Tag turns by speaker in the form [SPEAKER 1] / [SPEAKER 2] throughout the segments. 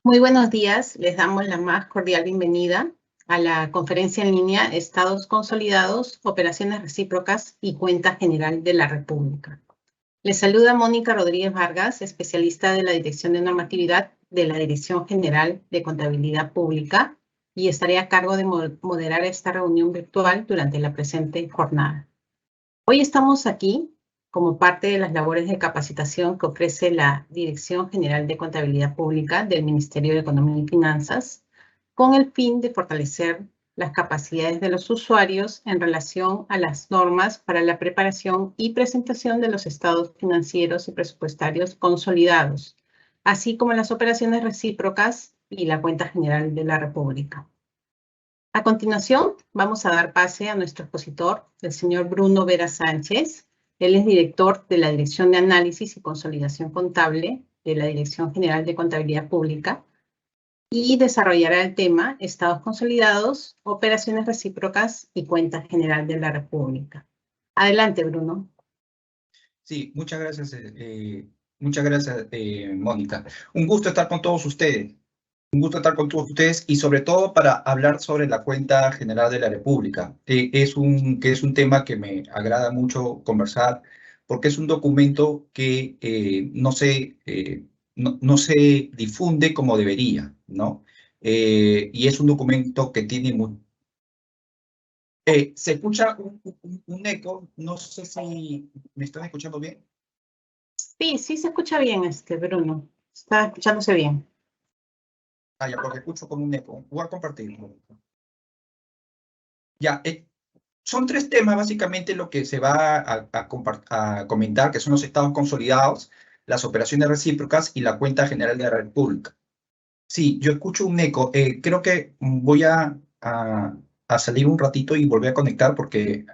[SPEAKER 1] Muy buenos días, les damos la más cordial bienvenida a la conferencia en línea Estados Consolidados, Operaciones Recíprocas y Cuenta General de la República. Les saluda Mónica Rodríguez Vargas, especialista de la Dirección de Normatividad de la Dirección General de Contabilidad Pública, y estaré a cargo de moderar esta reunión virtual durante la presente jornada. Hoy estamos aquí como parte de las labores de capacitación que ofrece la Dirección General de Contabilidad Pública del Ministerio de Economía y Finanzas, con el fin de fortalecer las capacidades de los usuarios en relación a las normas para la preparación y presentación de los estados financieros y presupuestarios consolidados, así como las operaciones recíprocas y la cuenta general de la República. A continuación, vamos a dar pase a nuestro expositor, el señor Bruno Vera Sánchez. Él es director de la Dirección de Análisis y Consolidación Contable de la Dirección General de Contabilidad Pública y desarrollará el tema Estados Consolidados, Operaciones Recíprocas y Cuenta General de la República. Adelante, Bruno.
[SPEAKER 2] Sí, muchas gracias, Mónica. Un gusto estar con todos ustedes. Un gusto estar con todos ustedes y sobre todo para hablar sobre la cuenta general de la República. Es un tema que me agrada mucho conversar porque es un documento que no se difunde como debería, ¿no? Y es un documento que tiene se escucha un eco, no sé si me están escuchando bien.
[SPEAKER 1] Sí, sí se escucha bien, Bruno. Está escuchándose bien.
[SPEAKER 2] Ah, ya, porque escucho como un eco. Voy a compartirlo. Ya, son tres temas básicamente lo que se va a comentar, que son los estados consolidados, las operaciones recíprocas y la cuenta general de la República. Sí, yo escucho un eco. Creo que voy a salir un ratito y volver a conectar porque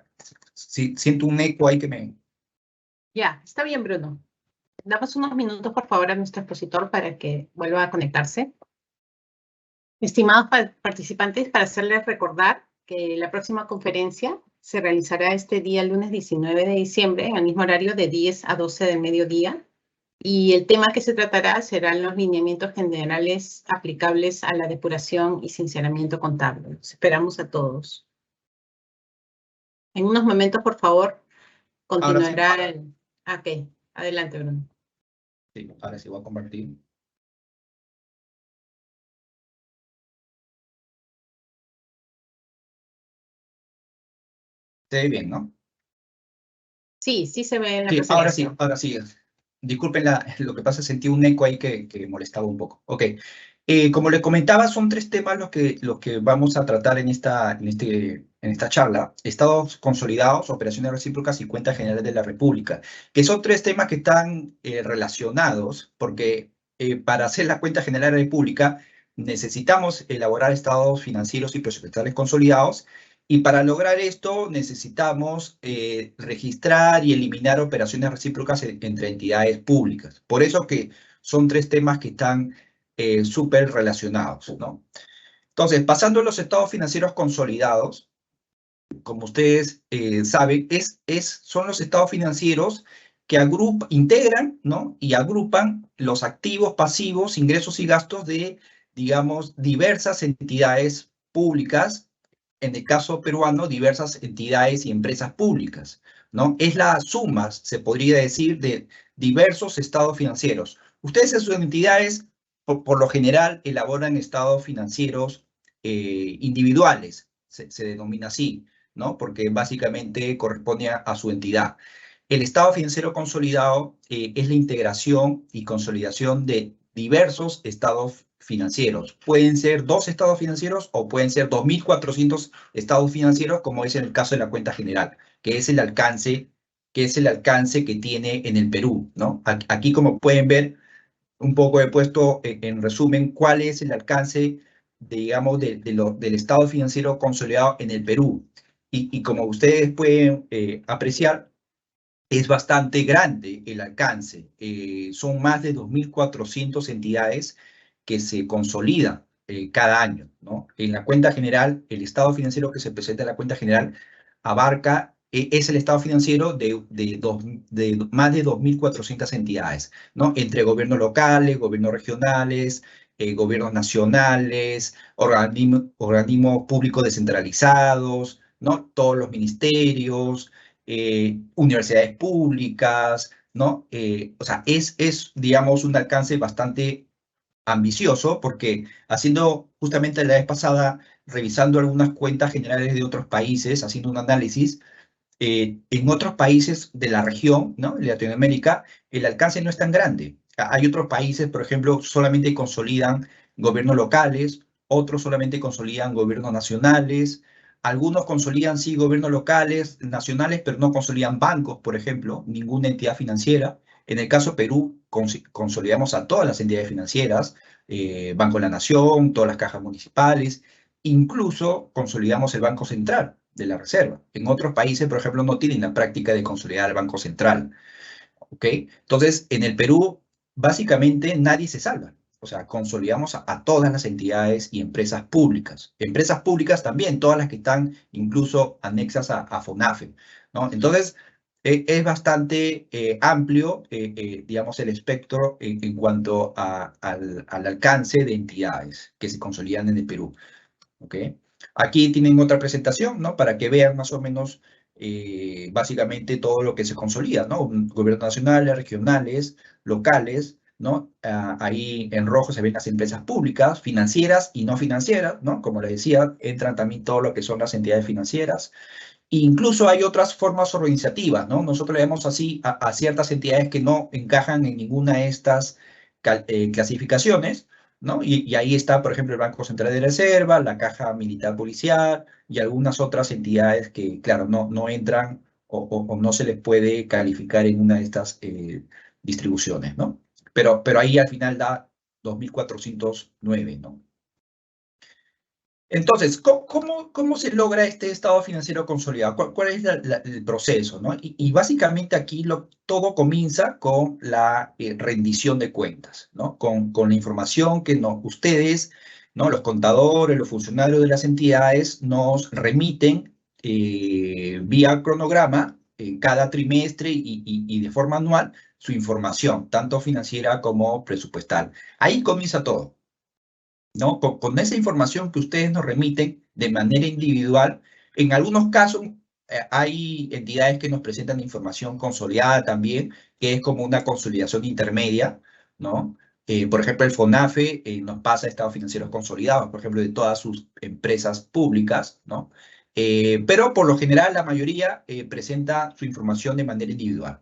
[SPEAKER 2] sí, siento un eco ahí que me...
[SPEAKER 1] Ya, está bien, Bruno. Damos unos minutos, por favor, a nuestro expositor para que vuelva a conectarse. Estimados participantes, para hacerles recordar que la próxima conferencia se realizará este día, lunes 19 de diciembre, en el mismo horario de 10 a 12 del mediodía. Y el tema que se tratará serán los lineamientos generales aplicables a la depuración y sinceramiento contable. Los esperamos a todos. En unos momentos, por favor,
[SPEAKER 2] Ahora sí.
[SPEAKER 1] continuará el... Ok, adelante, Bruno.
[SPEAKER 2] Sí, ahora sí voy a compartir. Se ve bien, ¿no?
[SPEAKER 1] Sí, sí se ve en la
[SPEAKER 2] Sí,
[SPEAKER 1] presentación.
[SPEAKER 2] ahora sí. Disculpen, lo que pasa, sentí un eco ahí que molestaba un poco. Ok. Como le comentaba, son tres temas los que vamos a tratar en esta charla. Estados consolidados, operaciones recíprocas y cuentas generales de la República, que son tres temas que están relacionados porque para hacer la cuenta general de la República necesitamos elaborar estados financieros y presupuestales consolidados. Y para lograr esto necesitamos registrar y eliminar operaciones recíprocas entre entidades públicas. Por eso que son tres temas que están súper relacionados, ¿no? Entonces, pasando a los estados financieros consolidados, como ustedes saben, son los estados financieros que integran, ¿no? Y agrupan los activos, pasivos, ingresos y gastos de, digamos, diversas entidades públicas, en el caso peruano, diversas entidades y empresas públicas, ¿no? Es la suma, se podría decir, de diversos estados financieros. Ustedes en sus entidades, por lo general, elaboran estados financieros individuales, se denomina así, ¿no? Porque básicamente corresponde a su entidad. El estado financiero consolidado es la integración y consolidación de diversos estados financieros. Pueden ser 2 estados financieros o pueden ser 2.400 estados financieros, como es en el caso de la cuenta general, que es el alcance que tiene en el Perú, ¿no? Aquí, como pueden ver, un poco he puesto en resumen cuál es el alcance, digamos, del estado financiero consolidado en el Perú. Y como ustedes pueden apreciar, es bastante grande el alcance. Son más de 2.400 entidades que se consolidan cada año, ¿no? En la cuenta general, el estado financiero que se presenta en la cuenta general es el estado financiero de más de 2.400 entidades, ¿no? Entre gobiernos locales, gobiernos regionales, gobiernos nacionales, organismos públicos descentralizados, ¿no? Todos los ministerios, universidades públicas, ¿no? O sea, digamos, un alcance bastante ambicioso, porque haciendo justamente la vez pasada, revisando algunas cuentas generales de otros países, haciendo un análisis, en otros países de la región, ¿no? De Latinoamérica, el alcance no es tan grande. Hay otros países, por ejemplo, solamente consolidan gobiernos locales, otros solamente consolidan gobiernos nacionales, algunos consolidan, sí, gobiernos locales, nacionales, pero no consolidan bancos, por ejemplo, ninguna entidad financiera. En el caso de Perú, consolidamos a todas las entidades financieras, Banco de la Nación, todas las cajas municipales, incluso consolidamos el Banco Central de la Reserva. En otros países, por ejemplo, no tienen la práctica de consolidar el Banco Central. ¿Ok? Entonces, en el Perú, básicamente nadie se salva. O sea, consolidamos a todas las entidades y empresas públicas. Empresas públicas también, todas las que están incluso anexas a FONAFE, ¿no? Entonces, es bastante amplio, digamos, el espectro en cuanto al alcance de entidades que se consolidan en el Perú. ¿Ok? Aquí tienen otra presentación, ¿no? Para que vean más o menos, básicamente, todo lo que se consolida, ¿no? Gobiernos nacionales, regionales, locales, ¿no? Ahí en rojo se ven las empresas públicas, financieras y no financieras, ¿no? Como les decía, entran también todo lo que son las entidades financieras. E incluso hay otras formas organizativas, ¿no? Nosotros le vemos así a ciertas entidades que no encajan en ninguna de estas clasificaciones, ¿no? Y ahí está, por ejemplo, el Banco Central de Reserva, la Caja Militar Policial y algunas otras entidades que, claro, no entran o no se les puede calificar en una de estas distribuciones, ¿no? Pero ahí al final da 2.409, ¿no? Entonces, ¿cómo se logra este estado financiero consolidado? ¿Cuál es el proceso, ¿no? Y básicamente aquí todo comienza con la rendición de cuentas, ¿no? Con la información que ustedes, ¿no? Los contadores, los funcionarios de las entidades nos remiten vía cronograma cada trimestre y de forma anual su información, tanto financiera como presupuestal. Ahí comienza todo, ¿no? Con esa información que ustedes nos remiten de manera individual, en algunos casos hay entidades que nos presentan información consolidada también, que es como una consolidación intermedia, ¿no? Por ejemplo, el FONAFE nos pasa estados financieros consolidados, por ejemplo, de todas sus empresas públicas, ¿no? Pero por lo general la mayoría presenta su información de manera individual.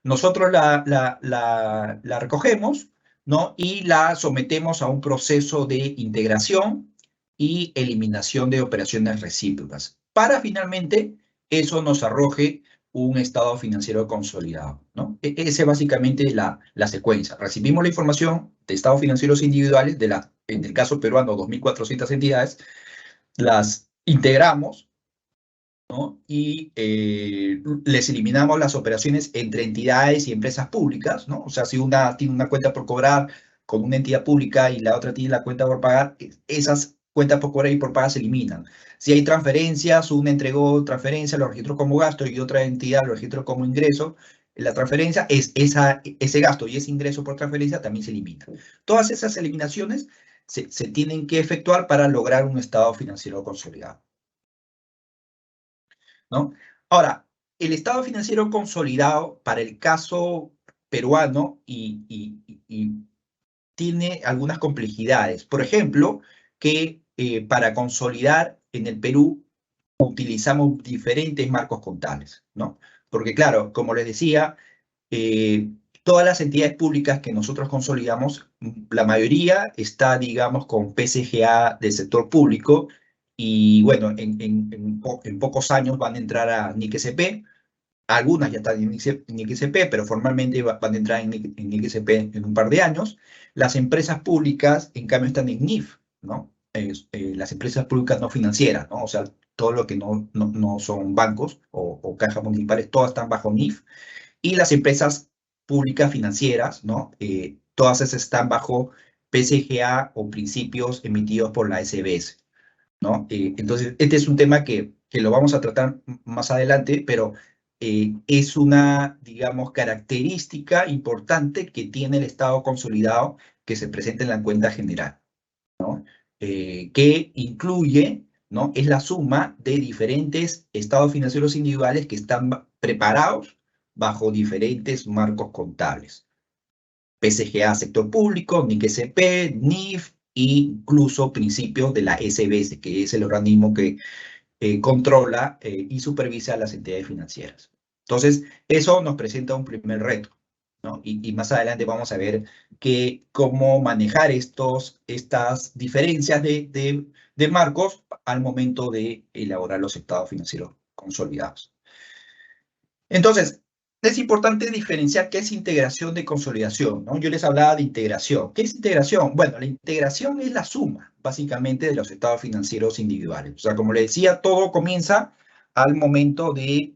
[SPEAKER 2] Nosotros la recogemos, ¿no? Y la sometemos a un proceso de integración y eliminación de operaciones recíprocas, para finalmente eso nos arroje un estado financiero consolidado, ¿no? Esa es básicamente la secuencia. Recibimos la información de estados financieros individuales, en el caso peruano, 2.400 entidades, las integramos, ¿no? Y les eliminamos las operaciones entre entidades y empresas públicas, ¿no? O sea, si una tiene una cuenta por cobrar con una entidad pública y la otra tiene la cuenta por pagar, esas cuentas por cobrar y por pagar se eliminan. Si hay transferencias, una entregó transferencia, lo registró como gasto y otra entidad lo registró como ingreso, la transferencia ese gasto y ese ingreso por transferencia también se elimina. Todas esas eliminaciones se tienen que efectuar para lograr un estado financiero consolidado, ¿no? Ahora, el estado financiero consolidado para el caso peruano y tiene algunas complejidades. Por ejemplo, que para consolidar en el Perú utilizamos diferentes marcos contables, ¿no? Porque claro, como les decía, todas las entidades públicas que nosotros consolidamos, la mayoría está, digamos, con PCGA del sector público y bueno, en pocos años van a entrar a NIC-SP. Algunas ya están en NIC-SP, pero formalmente van a entrar en NIC-SP en un par de años. Las empresas públicas, en cambio, están en NIF, ¿no? Las empresas públicas no financieras, ¿no? O sea, todo lo que no son bancos o cajas municipales, todas están bajo NIF. Y las empresas públicas financieras, ¿no? Todas esas están bajo PCGA o principios emitidos por la SBS, ¿no? Entonces, este es un tema que lo vamos a tratar más adelante, pero es una, digamos, característica importante que tiene el Estado consolidado que se presenta en la cuenta general, ¿no? Que incluye, ¿no? Es la suma de diferentes estados financieros individuales que están preparados bajo diferentes marcos contables. PSGA, sector público, NIC-SP, NIF, e incluso principios de la SBS, que es el organismo que controla y supervisa las entidades financieras. Entonces, eso nos presenta un primer reto, ¿no? Y más adelante vamos a ver cómo manejar estas diferencias de marcos al momento de elaborar los estados financieros consolidados. Entonces, es importante diferenciar qué es integración de consolidación, ¿no? Yo les hablaba de integración. ¿Qué es integración? Bueno, la integración es la suma, básicamente, de los estados financieros individuales. O sea, como les decía, todo comienza al momento de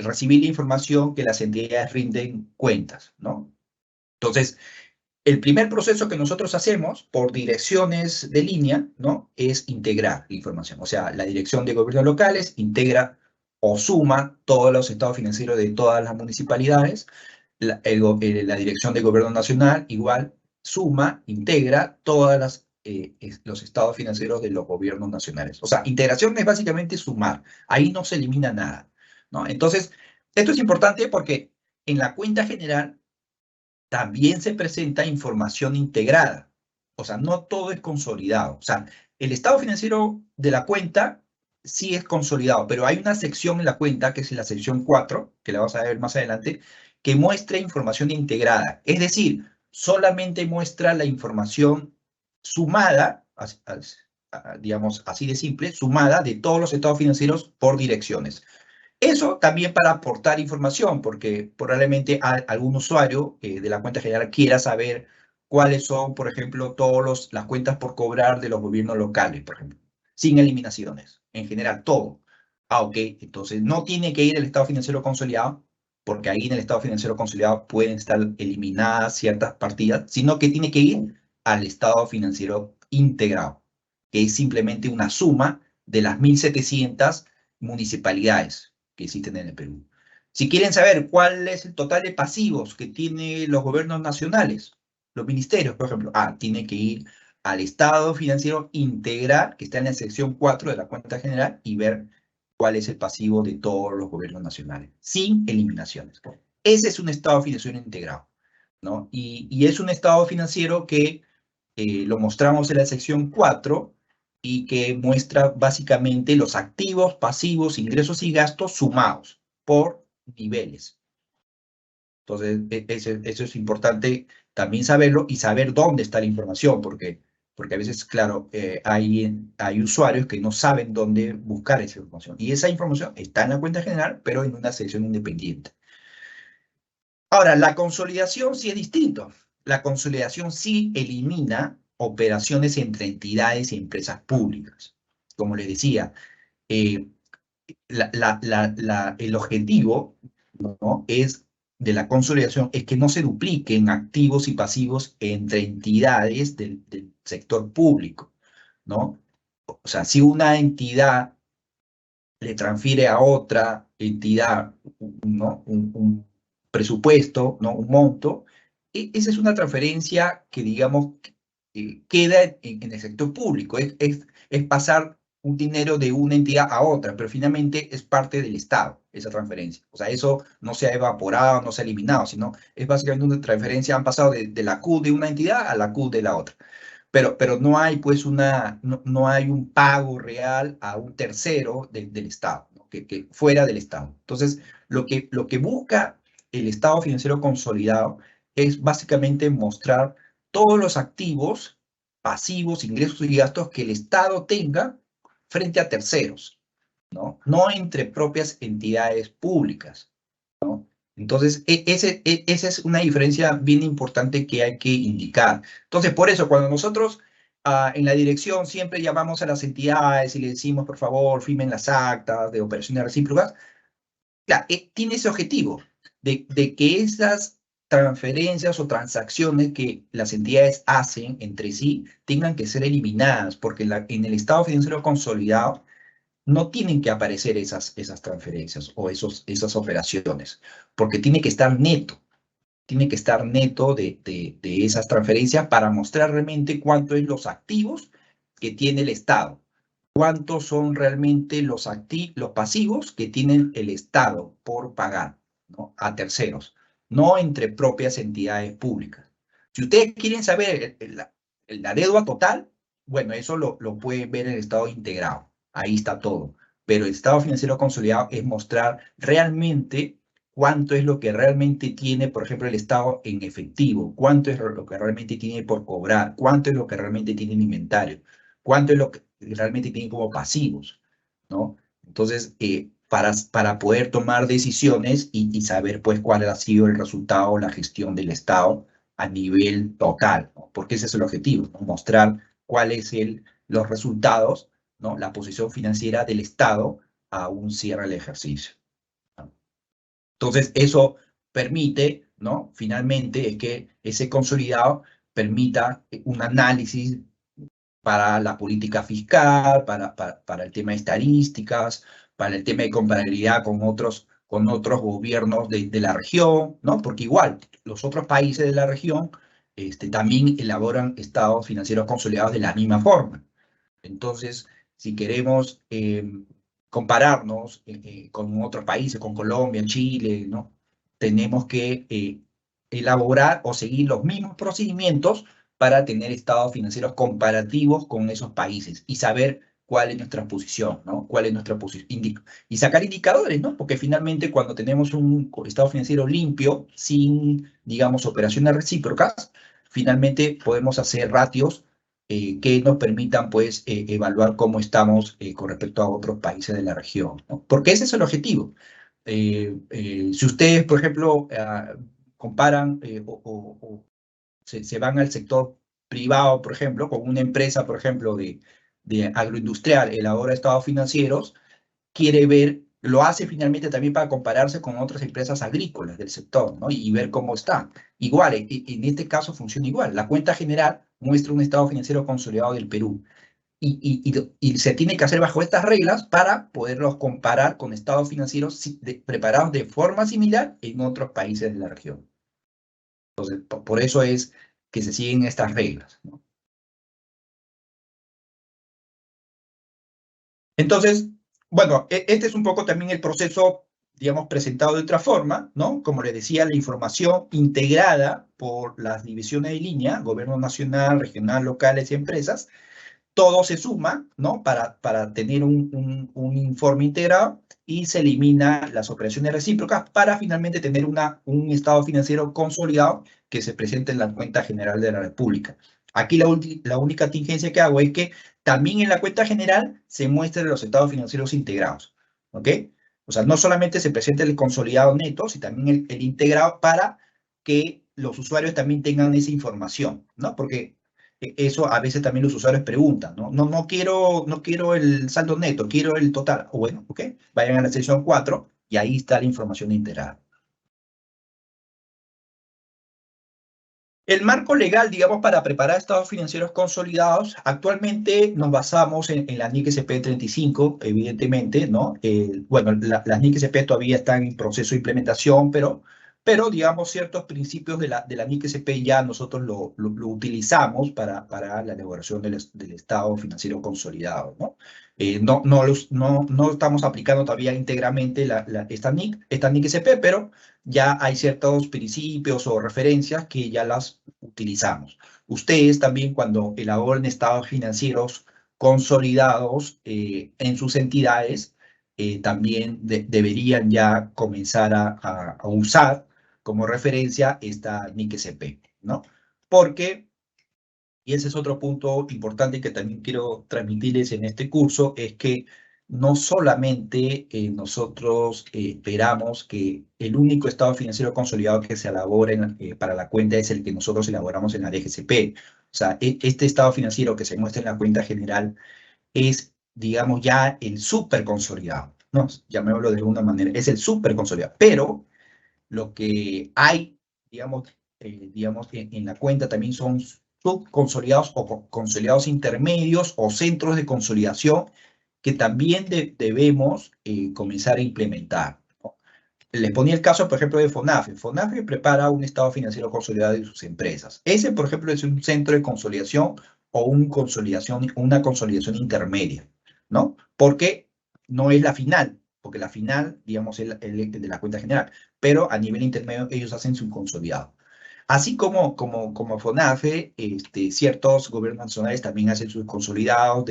[SPEAKER 2] recibir la información que las entidades rinden cuentas, ¿no? Entonces, el primer proceso que nosotros hacemos por direcciones de línea, ¿no? Es integrar la información. O sea, la dirección de gobiernos locales integra o suma todos los estados financieros de todas las municipalidades. La dirección de gobierno nacional igual suma, integra todos los estados financieros de los gobiernos nacionales. O sea, integración es básicamente sumar. Ahí no se elimina nada, ¿no? Entonces, esto es importante porque en la cuenta general también se presenta información integrada. O sea, no todo es consolidado. O sea, el estado financiero de la cuenta sí es consolidado, pero hay una sección en la cuenta, que es la sección 4, que la vamos a ver más adelante, que muestra información integrada. Es decir, solamente muestra la información sumada, digamos así de simple, sumada de todos los estados financieros por direcciones. Eso también para aportar información, porque probablemente algún usuario de la cuenta general quiera saber cuáles son, por ejemplo, todas las cuentas por cobrar de los gobiernos locales, por ejemplo, sin eliminaciones, en general, todo. Ok, entonces no tiene que ir el estado financiero consolidado, porque ahí en el estado financiero consolidado pueden estar eliminadas ciertas partidas, sino que tiene que ir al estado financiero integrado, que es simplemente una suma de las 1.700 municipalidades que existen en el Perú. Si quieren saber cuál es el total de pasivos que tienen los gobiernos nacionales, los ministerios, por ejemplo, tiene que ir al estado financiero integral, que está en la sección 4 de la cuenta general, y ver cuál es el pasivo de todos los gobiernos nacionales, sin eliminaciones. Ese es un estado financiero integrado, ¿no? Y es un estado financiero que lo mostramos en la sección 4, y que muestra básicamente los activos, pasivos, ingresos y gastos sumados por niveles. Entonces, eso es importante también saberlo y saber dónde está la información, porque a veces, claro, hay usuarios que no saben dónde buscar esa información. Y esa información está en la cuenta general, pero en una sección independiente. Ahora, la consolidación sí es distinto. La consolidación sí elimina operaciones entre entidades y empresas públicas. Como les decía, el objetivo, ¿no? de la consolidación es que no se dupliquen activos y pasivos entre entidades del sector público, ¿no? O sea, si una entidad le transfiere a otra entidad, ¿no? un presupuesto, ¿no? Un monto, esa es una transferencia que, digamos, queda en el sector público. Es pasar un dinero de una entidad a otra, pero finalmente es parte del Estado, esa transferencia. O sea, eso no se ha evaporado, no se ha eliminado, sino es básicamente una transferencia, han pasado de la Q de una entidad a la Q de la otra. Pero no hay, pues, no hay un pago real a un tercero del Estado, ¿no? que fuera del Estado. Entonces, lo que busca el Estado financiero consolidado es básicamente mostrar todos los activos, pasivos, ingresos y gastos que el Estado tenga frente a terceros, ¿no? No entre propias entidades públicas, ¿no? Entonces, esa es una diferencia bien importante que hay que indicar. Entonces, por eso, cuando nosotros en la dirección siempre llamamos a las entidades y le decimos, por favor, firmen las actas de operaciones recíprocas, claro, tiene ese objetivo de que esas transferencias o transacciones que las entidades hacen entre sí tengan que ser eliminadas, porque en el estado financiero consolidado no tienen que aparecer esas transferencias o esas operaciones, porque tiene que estar neto. tiene que estar neto de esas transferencias para mostrar realmente cuánto es los activos que tiene el Estado, cuántos son realmente los pasivos que tiene el Estado por pagar, ¿no?, a terceros, no entre propias entidades públicas. Si ustedes quieren saber la deuda total, bueno, eso lo pueden ver en el estado integrado, ahí está todo. Pero el estado financiero consolidado es mostrar realmente cuánto es lo que realmente tiene, por ejemplo, el Estado en efectivo, cuánto es lo que realmente tiene por cobrar, cuánto es lo que realmente tiene en inventario, cuánto es lo que realmente tiene como pasivos, ¿no? Entonces, para poder tomar decisiones y saber, pues, cuál ha sido el resultado o la gestión del Estado a nivel total, ¿no? Porque ese es el objetivo, ¿no? Mostrar cuáles son los resultados, ¿no?, la posición financiera del Estado a un cierre del ejercicio. Entonces, eso permite, ¿no?, finalmente, es que ese consolidado permita un análisis para la política fiscal, para el tema de estadísticas, para el tema de comparabilidad con otros gobiernos de la región, ¿no? Porque igual, los otros países de la región también elaboran estados financieros consolidados de la misma forma. Entonces, si queremos compararnos con otros países, con Colombia, Chile, ¿no?, tenemos que elaborar o seguir los mismos procedimientos para tener estados financieros comparativos con esos países y saber cuál es nuestra posición, ¿no? Cuál es nuestra posición. Y sacar indicadores, ¿no? Porque finalmente cuando tenemos un estado financiero limpio, sin, digamos, operaciones recíprocas, finalmente podemos hacer ratios que nos permitan, pues, evaluar cómo estamos con respecto a otros países de la región, ¿no? Porque ese es el objetivo. Si ustedes, por ejemplo, comparan o se van al sector privado, por ejemplo, con una empresa, por ejemplo, de agroindustrial, elabora estados financieros, quiere ver, lo hace finalmente también para compararse con otras empresas agrícolas del sector, ¿no?, y ver cómo está. Igual, en este caso funciona igual. La cuenta general muestra un estado financiero consolidado del Perú. Y se tiene que hacer bajo estas reglas para poderlos comparar con estados financieros preparados de forma similar en otros países de la región. Entonces, por eso es que se siguen estas reglas, ¿no? Entonces, bueno, este es un poco también el proceso, digamos, presentado de otra forma, ¿no? Como les decía, la información integrada por las divisiones de línea, gobierno nacional, regional, locales y empresas, todo se suma, ¿no?, para tener un informe integrado y se elimina las operaciones recíprocas para finalmente tener un estado financiero consolidado que se presente en la cuenta general de la República. Aquí la única tingencia que hago es que también en la cuenta general se muestren los estados financieros integrados, ¿ok? O sea, no solamente se presente el consolidado neto, sino también el integrado para que los usuarios también tengan esa información, ¿no? Porque eso a veces también los usuarios preguntan, ¿no? No quiero el saldo neto, quiero el total. O bueno, ok, vayan a la sección 4 y ahí está la información integrada. El marco legal, digamos, para preparar estados financieros consolidados, actualmente nos basamos en la NIC SP 35, evidentemente, ¿no? Bueno, las NIC SP todavía están en proceso de implementación, pero digamos, ciertos principios de la NIC SP ya nosotros lo utilizamos para la elaboración del estado financiero consolidado, ¿no? No estamos aplicando todavía íntegramente esta NIC SP, pero ya hay ciertos principios o referencias que ya las utilizamos. Ustedes también, cuando elaboren estados financieros consolidados en sus entidades, también deberían ya comenzar a usar como referencia esta NIC SP, ¿no? Porque, y ese es otro punto importante que también quiero transmitirles en este curso, es que no solamente nosotros esperamos que el único estado financiero consolidado que se elabore para la cuenta es el que nosotros elaboramos en la DGCP. O sea, este estado financiero que se muestra en la cuenta general es, digamos, ya el súper consolidado, ¿no? Llamémoslo de alguna manera, es el súper consolidado. Pero lo que hay, digamos, en la cuenta también son subconsolidados o consolidados intermedios o centros de consolidación que también debemos comenzar a implementar, ¿no? les ponía el caso, por ejemplo, de FONAFE. FONAFE prepara un estado financiero consolidado de sus empresas. Ese, por ejemplo, es un centro de consolidación o una consolidación intermedia, ¿no? Porque no es la final, porque la final, digamos, es el de la cuenta general, pero a nivel intermedio ellos hacen su consolidado. Así como FONAFE, ciertos gobiernos nacionales también hacen sus consolidados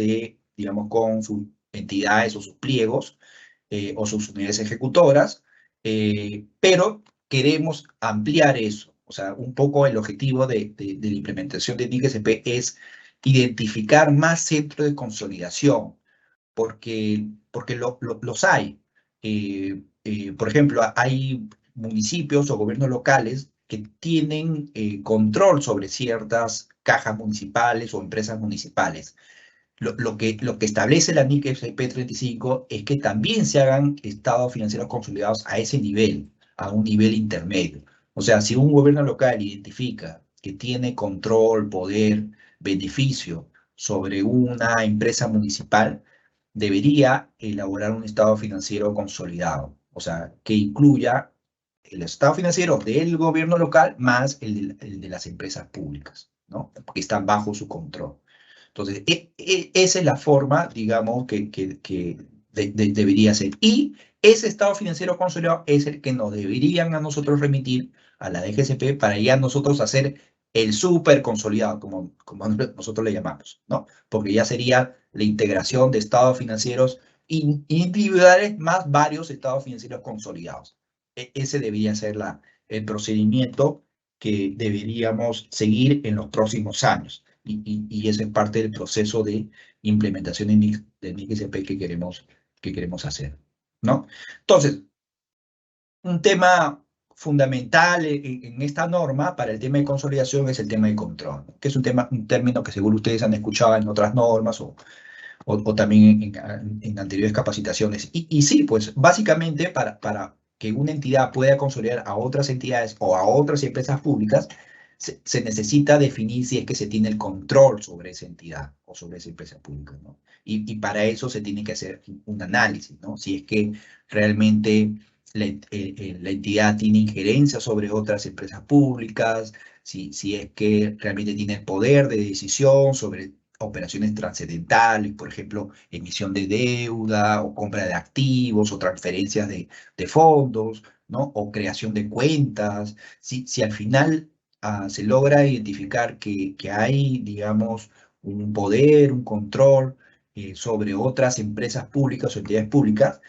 [SPEAKER 2] digamos, con sus entidades o sus pliegos o sus unidades ejecutoras, pero queremos ampliar eso. O sea, un poco el objetivo de la implementación de NIC-SP es identificar más centros de consolidación, porque los hay. Por ejemplo, hay municipios o gobiernos locales que tienen control sobre ciertas cajas municipales o empresas municipales. Lo que establece la NIC SP35 es que también se hagan estados financieros consolidados a ese nivel, a un nivel intermedio. O sea, si un gobierno local identifica que tiene control, poder, beneficio sobre una empresa municipal, debería elaborar un estado financiero consolidado. O sea, que incluya el estado financiero del gobierno local más el de las empresas públicas, ¿no? Que están bajo su control. Entonces, esa es la forma, digamos, que debería ser. Y ese estado financiero consolidado es el que nos deberían a nosotros remitir a la DGCP para ya nosotros hacer el súper consolidado, como nosotros le llamamos, ¿no? Porque ya sería la integración de estados financieros individuales más varios estados financieros consolidados. Ese debería ser el procedimiento que deberíamos seguir en los próximos años. Y ese es parte del proceso de implementación de NIC-SP que queremos hacer, ¿no? Entonces, un tema fundamental en esta norma para el tema de consolidación es el tema de control, que es un término que seguro ustedes han escuchado en otras normas o también en anteriores capacitaciones. Y sí, pues básicamente para que una entidad pueda consolidar a otras entidades o a otras empresas públicas, se necesita definir si es que se tiene el control sobre esa entidad o sobre esa empresa pública, ¿no? Y para eso se tiene que hacer un análisis, ¿no? Si es que realmente la entidad tiene injerencia sobre otras empresas públicas, si es que realmente tiene el poder de decisión sobre operaciones trascendentales, por ejemplo, emisión de deuda o compra de activos o transferencias de fondos, ¿no? O creación de cuentas. Si al final se logra identificar que hay, digamos, un poder, un control sobre otras empresas públicas o entidades públicas,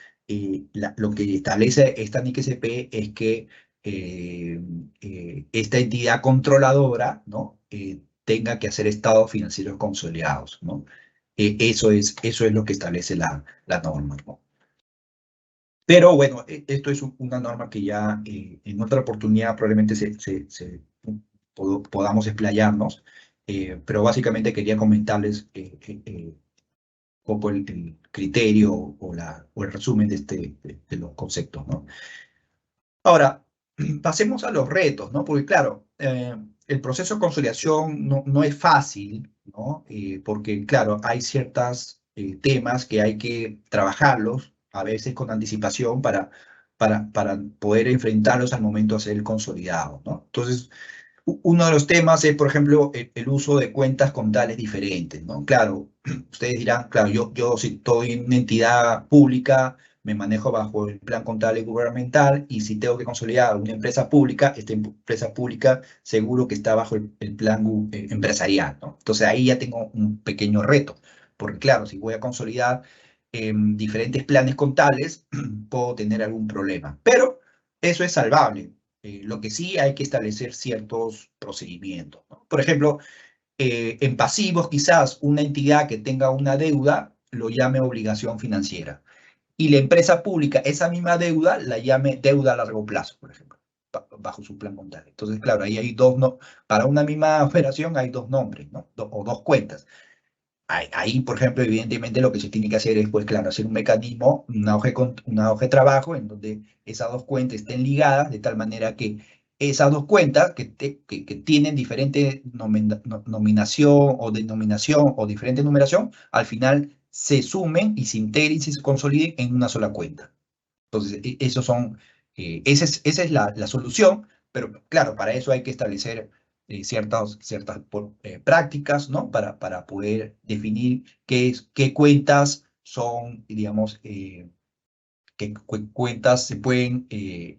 [SPEAKER 2] lo que establece esta NIC-SP es que esta entidad controladora, ¿no? Tenga que hacer estados financieros consolidados, ¿no? Eso es lo que establece la norma, ¿no? Pero bueno, esto es una norma que ya en otra oportunidad probablemente podamos explayarnos, pero básicamente quería comentarles un poco el criterio o el resumen de los conceptos, ¿no? Ahora, pasemos a los retos, ¿no? Porque claro, el proceso de consolidación no es fácil, ¿no? Porque claro, hay ciertos temas que hay que trabajarlos, a veces con anticipación, para poder enfrentarlos al momento de hacer el consolidado, ¿no? Entonces, uno de los temas es, por ejemplo, el uso de cuentas contables diferentes, ¿no? Claro, ustedes dirán, claro, yo si estoy en una entidad pública, me manejo bajo el plan contable gubernamental y si tengo que consolidar una empresa pública, esta empresa pública seguro que está bajo el plan empresarial, ¿no? Entonces ahí ya tengo un pequeño reto, porque claro, si voy a consolidar diferentes planes contables, puedo tener algún problema, pero eso es salvable. Lo que sí hay que establecer ciertos procedimientos, ¿no? Por ejemplo, en pasivos quizás una entidad que tenga una deuda lo llame obligación financiera y la empresa pública esa misma deuda la llame deuda a largo plazo, por ejemplo, bajo su plan contable. Entonces, claro, ahí hay dos, no, para una misma operación hay dos nombres, ¿no? O dos cuentas. Ahí, por ejemplo, evidentemente lo que se tiene que hacer es, pues claro, hacer un mecanismo, una hoja de trabajo en donde esas dos cuentas estén ligadas de tal manera que esas dos cuentas que tienen diferente nominación o denominación o diferente numeración, al final se sumen y se integren y se consoliden en una sola cuenta. Entonces, esos son Esa es la solución, pero claro, para eso hay que establecer ciertas prácticas, ¿no? Para poder definir qué cuentas son, digamos, qué cuentas se pueden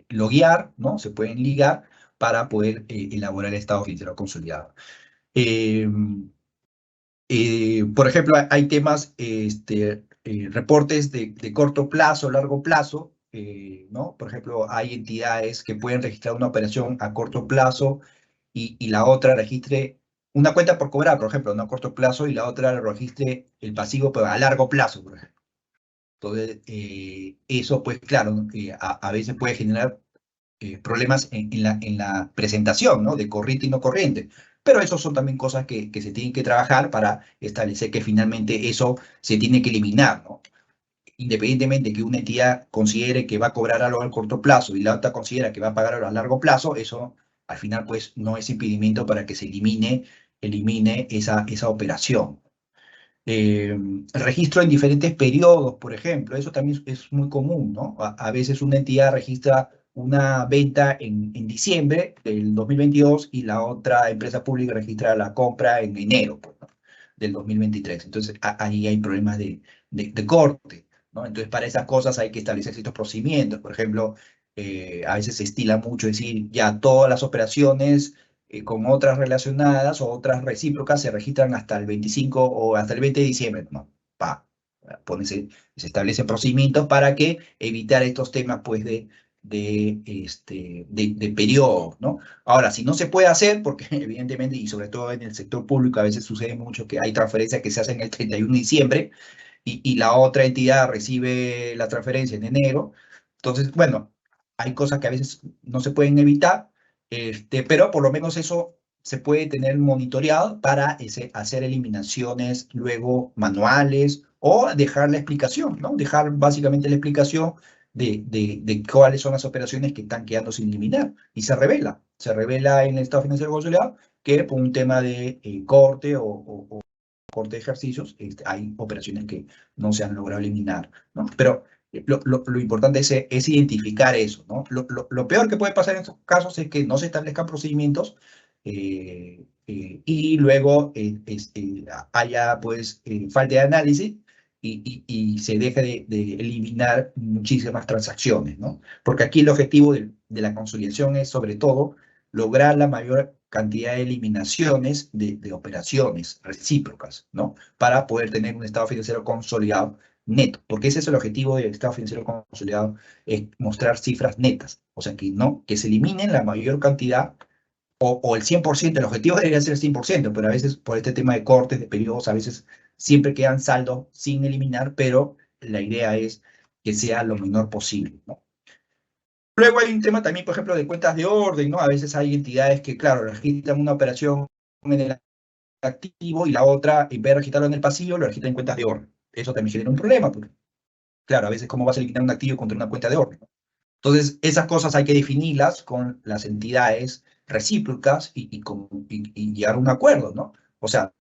[SPEAKER 2] loguear, ¿no? Se pueden ligar para poder elaborar el estado financiero consolidado. Eh, por ejemplo, hay temas, reportes de corto plazo, largo plazo, ¿no? Por ejemplo, hay entidades que pueden registrar una operación a corto plazo y la otra registre una cuenta por cobrar, por ejemplo, no a corto plazo, y la otra registre el pasivo pero a largo plazo, por ejemplo. Entonces, eso, pues claro, a veces puede generar problemas en la presentación, ¿no? De corriente y no corriente. Pero eso son también cosas que se tienen que trabajar para establecer que finalmente eso se tiene que eliminar, ¿no? Independientemente de que una entidad considere que va a cobrar algo a corto plazo y la otra considera que va a pagar algo a largo plazo, eso al final pues no es impedimento para que se elimine esa operación. Registro en diferentes periodos, por ejemplo, eso también es muy común, ¿no? A veces una entidad registra una venta en diciembre del 2022 y la otra empresa pública registra la compra en enero, pues, ¿no? Del 2023. Entonces, ahí hay problemas de corte, ¿no? Entonces, para esas cosas hay que establecer ciertos procedimientos. Por ejemplo, a veces se estila mucho decir, ya todas las operaciones con otras relacionadas o otras recíprocas se registran hasta el 25 o hasta el 20 de diciembre. No, se establecen procedimientos para que evitar estos temas pues de periodo, ¿no? Ahora, si no se puede hacer, porque evidentemente, y sobre todo en el sector público, a veces sucede mucho que hay transferencias que se hacen el 31 de diciembre y la otra entidad recibe la transferencia en enero. Entonces, bueno, hay cosas que a veces no se pueden evitar, pero por lo menos eso se puede tener monitoreado para hacer eliminaciones luego manuales o dejar la explicación, ¿no? Dejar básicamente la explicación de cuáles son las operaciones que están quedando sin eliminar. Y se revela en el estado financiero consolidado que por un tema de corte o corte de ejercicios, hay operaciones que no se han logrado eliminar, ¿no? Pero lo importante es identificar eso, ¿no? Lo peor que puede pasar en estos casos es que no se establezcan procedimientos y luego haya, pues, falta de análisis y se deje de eliminar muchísimas transacciones, ¿no? Porque aquí el objetivo de la consolidación es, sobre todo, lograr la mayor cantidad de eliminaciones de operaciones recíprocas, ¿no? Para poder tener un estado financiero consolidado neto, porque ese es el objetivo del estado financiero consolidado, es mostrar cifras netas, o sea, que se eliminen la mayor cantidad o el 100%, el objetivo debería ser el 100%, pero a veces por este tema de cortes, de periodos, a veces siempre quedan saldos sin eliminar, pero la idea es que sea lo menor posible, ¿no? Luego hay un tema también, por ejemplo, de cuentas de orden, ¿no? A veces hay entidades que, claro, registran una operación en el activo y la otra, en vez de registrarlo en el pasivo, lo registran en cuentas de orden. Eso también genera un problema, porque, claro, a veces cómo vas a eliminar un activo contra una cuenta de orden, ¿no? Entonces, esas cosas hay que definirlas con las entidades recíprocas y llegar a un acuerdo, ¿no? O sea,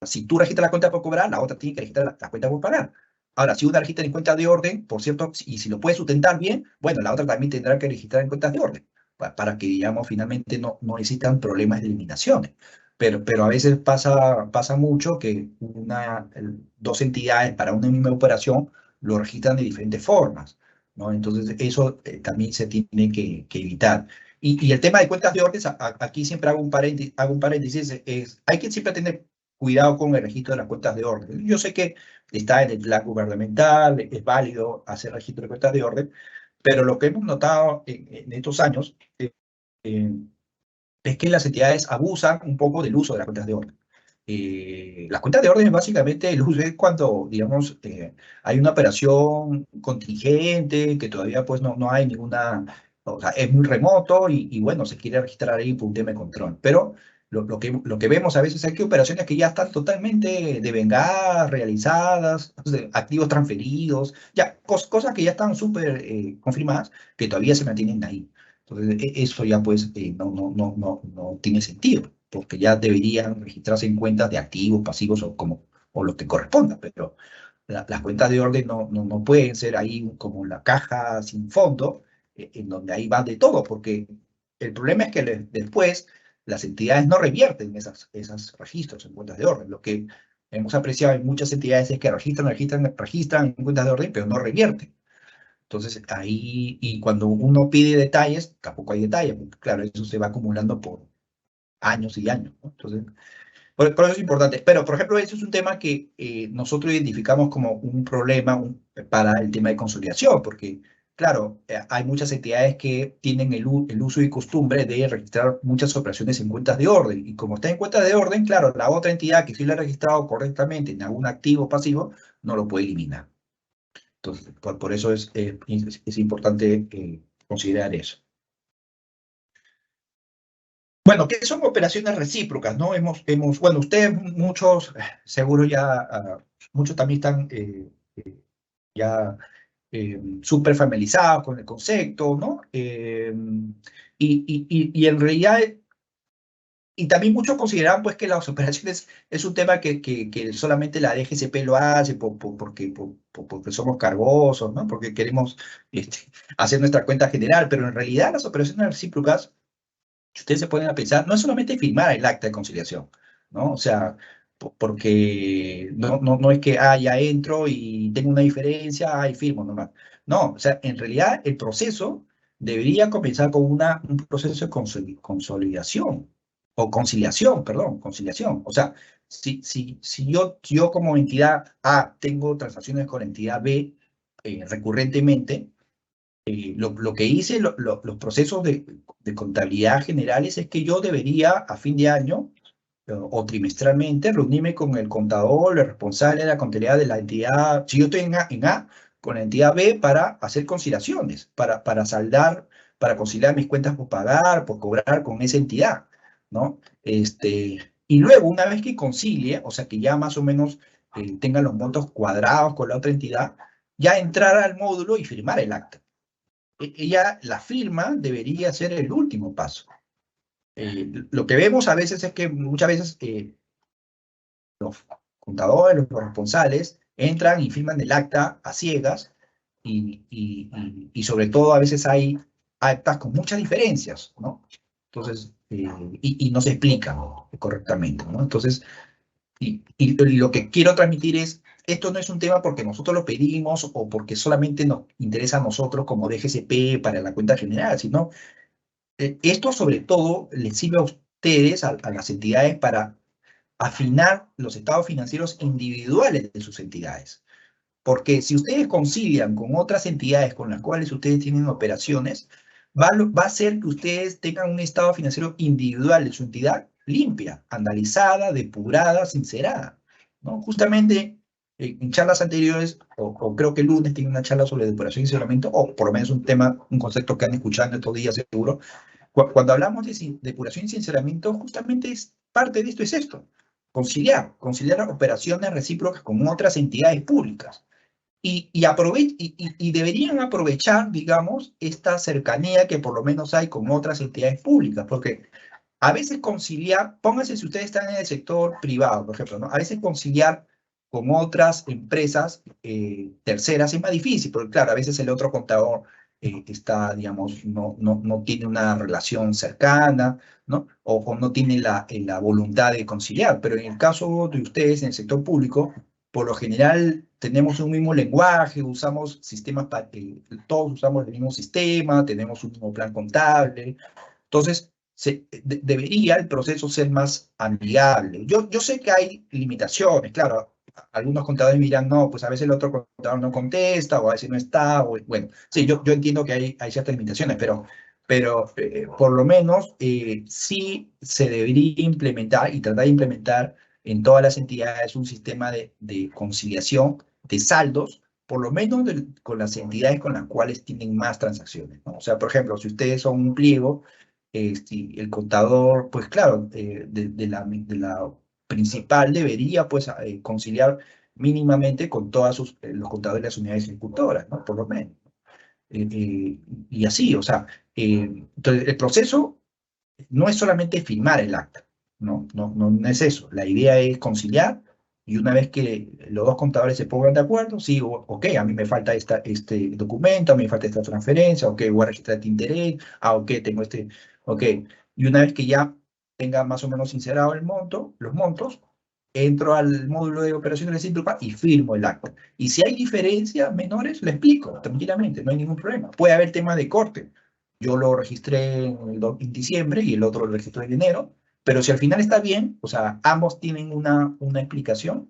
[SPEAKER 2] si tú registras la cuenta por cobrar, la otra tiene que registrar la cuenta por pagar. Ahora, si una registra en cuenta de orden, por cierto, y si lo puede sustentar bien, bueno, la otra también tendrá que registrar en cuentas de orden, para que, digamos, finalmente no existan problemas de eliminaciones. Pero a veces pasa mucho que dos entidades para una misma operación lo registran de diferentes formas, ¿no? Entonces, eso también se tiene que evitar. Y el tema de cuentas de orden, aquí siempre hago un paréntesis, hay que siempre tener cuidado con el registro de las cuentas de orden. Yo sé que está en el plan gubernamental, es válido hacer registro de cuentas de orden, pero lo que hemos notado en estos años eh, es que las entidades abusan un poco del uso de las cuentas de orden. Las cuentas de orden básicamente el uso es cuando, digamos, hay una operación contingente que todavía pues no hay ninguna, o sea, es muy remoto y bueno, se quiere registrar ahí por un tema de control. Pero lo que vemos a veces es que hay operaciones que ya están totalmente devengadas, realizadas, o sea, activos transferidos, ya cosas que ya están súper confirmadas, que todavía se mantienen ahí. Entonces, eso ya pues no tiene sentido, porque ya deberían registrarse en cuentas de activos, pasivos o lo que corresponda, pero las cuentas de orden no pueden ser ahí como la caja sin fondo, en donde ahí va de todo, porque el problema es que después las entidades no revierten esos registros en cuentas de orden. Lo que hemos apreciado en muchas entidades es que registran en cuentas de orden, pero no revierten. Entonces, ahí, y cuando uno pide detalles, tampoco hay detalles, porque claro, eso se va acumulando por años y años, ¿no? Entonces, por eso es importante. Pero, por ejemplo, eso es un tema que nosotros identificamos como un problema para el tema de consolidación, porque, claro, hay muchas entidades que tienen el uso y costumbre de registrar muchas operaciones en cuentas de orden. Y como está en cuentas de orden, claro, la otra entidad que sí lo ha registrado correctamente en algún activo o pasivo, no lo puede eliminar. Entonces, por eso es importante considerar eso. Bueno, ¿qué son operaciones recíprocas? ¿No? Bueno, ustedes muchos, seguro ya, muchos también están ya súper familiarizados con el concepto, ¿no? Y en realidad, y también muchos consideran pues que las operaciones es un tema que solamente la DGCP lo hace porque somos cargosos, ¿no? Porque queremos hacer nuestra cuenta general, pero en realidad las operaciones recíprocas, si ustedes se ponen a pensar, no es solamente firmar el acta de conciliación, ¿no? O sea, porque no es que, ya entro y tengo una diferencia, y firmo nomás. No, o sea, en realidad el proceso debería comenzar con un proceso de consolidación, o conciliación, perdón, conciliación. O sea, si yo como entidad A tengo transacciones con entidad B recurrentemente, lo que hice, los procesos de contabilidad generales es que yo debería a fin de año o trimestralmente reunirme con el contador, el responsable de la contabilidad de la entidad, si yo estoy en A con la entidad B para hacer conciliaciones, para saldar, para conciliar mis cuentas por pagar, por cobrar con esa entidad, ¿no? Y luego, una vez que concilie, o sea, que ya más o menos tengan los montos cuadrados con la otra entidad, ya entrar al módulo y firmar el acta. Ella, la firma debería ser el último paso. Lo que vemos a veces es que muchas veces los contadores, los responsables, entran y firman el acta a ciegas y sobre todo a veces hay actas con muchas diferencias, ¿no? Entonces, y no se explican correctamente, ¿no? Entonces, y lo que quiero transmitir es, esto no es un tema porque nosotros lo pedimos o porque solamente nos interesa a nosotros como DGCP para la cuenta general, sino esto sobre todo les sirve a ustedes, a las entidades, para afinar los estados financieros individuales de sus entidades. Porque si ustedes concilian con otras entidades con las cuales ustedes tienen operaciones, va a hacer que ustedes tengan un estado financiero individual de su entidad limpia, analizada, depurada, sincerada, ¿no? Justamente en charlas anteriores, o creo que el lunes tiene una charla sobre depuración y sinceramiento, o por lo menos un tema, un concepto que han escuchado estos días seguro. Cuando hablamos de depuración y sinceramiento, justamente parte de esto es esto: conciliar operaciones recíprocas con otras entidades públicas. Y deberían aprovechar, digamos, esta cercanía que por lo menos hay con otras entidades públicas, porque a veces conciliar, pónganse si ustedes están en el sector privado, por ejemplo, ¿no? A veces conciliar con otras empresas terceras es más difícil, porque claro, a veces el otro contador está, digamos, no tiene una relación cercana, ¿no? O no tiene la voluntad de conciliar, pero en el caso de ustedes en el sector público, por lo general tenemos un mismo lenguaje, usamos sistemas, todos usamos el mismo sistema, tenemos un mismo plan contable, entonces debería el proceso ser más amigable. Yo sé que hay limitaciones, claro, algunos contadores dirán, no, pues a veces el otro contador no contesta, o a veces no está, o, bueno, sí, yo entiendo que hay ciertas limitaciones, pero por lo menos sí se debería implementar y tratar de implementar en todas las entidades un sistema de conciliación de saldos, por lo menos con las entidades con las cuales tienen más transacciones, ¿no? O sea, por ejemplo, si ustedes son un pliego, si el contador, pues claro, de la principal debería pues conciliar mínimamente con todos los contadores de las unidades ejecutoras, ¿no? Por lo menos. Y así, o sea, entonces el proceso no es solamente firmar el acta, no es eso. La idea es conciliar Y una vez que los dos contadores se pongan de acuerdo, sí, ok, a mí me falta este documento, a mí me falta esta transferencia, ok, voy a registrar este interés, ok, tengo este, ok. Y una vez que ya tenga más o menos sincerado el monto, los montos, entro al módulo de operaciones recíprocas y firmo el acta. Y si hay diferencias menores, le explico tranquilamente, no hay ningún problema. Puede haber temas de corte. Yo lo registré en diciembre y el otro lo registró en enero, pero si al final está bien, o sea, ambos tienen una explicación,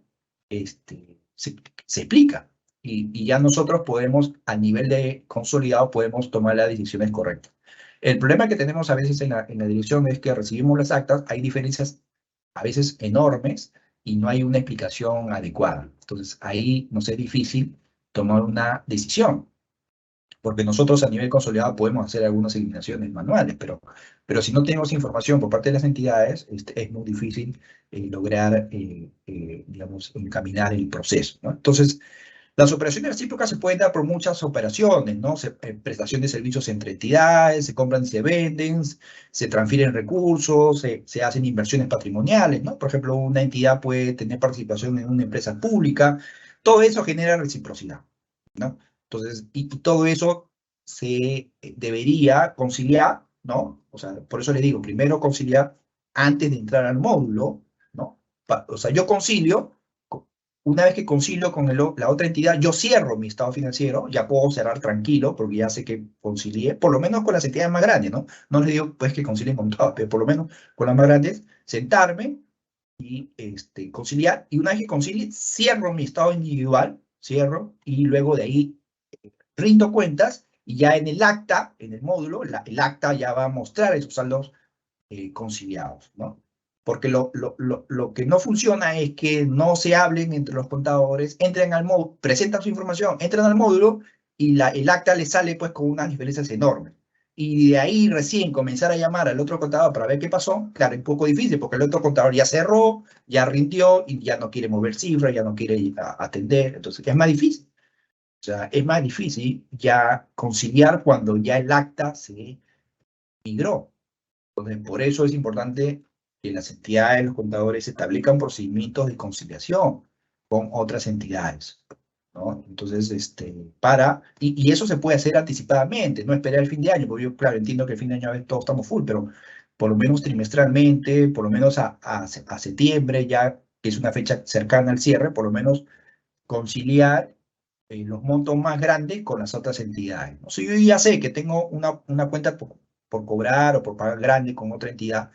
[SPEAKER 2] se explica. Y ya nosotros podemos, a nivel de consolidado, podemos tomar las decisiones correctas. El problema que tenemos a veces en la dirección es que recibimos las actas, hay diferencias a veces enormes y no hay una explicación adecuada. Entonces, ahí nos es difícil tomar una decisión, porque nosotros a nivel consolidado podemos hacer algunas eliminaciones manuales, pero si no tenemos información por parte de las entidades, es muy difícil lograr, digamos, encaminar el proceso, ¿no? Entonces, las operaciones recíprocas se pueden dar por muchas operaciones, ¿no? Prestación de servicios entre entidades, se compran y se venden, se transfieren recursos, se hacen inversiones patrimoniales, ¿no? Por ejemplo, una entidad puede tener participación en una empresa pública. Todo eso genera reciprocidad, ¿no? Entonces, y todo eso se debería conciliar, ¿no? O sea, por eso le digo, primero conciliar antes de entrar al módulo, ¿no? O sea, yo concilio. Una vez que concilio con la otra entidad, yo cierro mi estado financiero, ya puedo cerrar tranquilo, porque ya sé que concilié, por lo menos con las entidades más grandes, ¿no? No les digo pues que concilien con todas, pero por lo menos con las más grandes, sentarme y conciliar. Y una vez que concilie, cierro mi estado individual, cierro, y luego de ahí rindo cuentas, y ya en el acta, en el módulo, el acta ya va a mostrar esos saldos conciliados, ¿no? Porque lo que no funciona es que no se hablen entre los contadores, entren al módulo, presentan su información, entran al módulo y el acta les sale pues con unas diferencias enormes. Y de ahí recién comenzar a llamar al otro contador para ver qué pasó, claro, es un poco difícil porque el otro contador ya cerró, ya rindió y ya no quiere mover cifras, ya no quiere atender, entonces es más difícil. O sea, es más difícil ya conciliar cuando ya el acta se migró. Entonces, por eso es importante que las entidades, los contadores establezcan procedimientos de conciliación con otras entidades, ¿no? Entonces, y eso se puede hacer anticipadamente, no esperar el fin de año, porque yo, claro, entiendo que el fin de año a veces todos estamos full, pero por lo menos trimestralmente, por lo menos a septiembre, ya que es una fecha cercana al cierre, por lo menos conciliar los montos más grandes con las otras entidades, ¿no? Si yo ya sé que tengo una cuenta por cobrar o por pagar grande con otra entidad,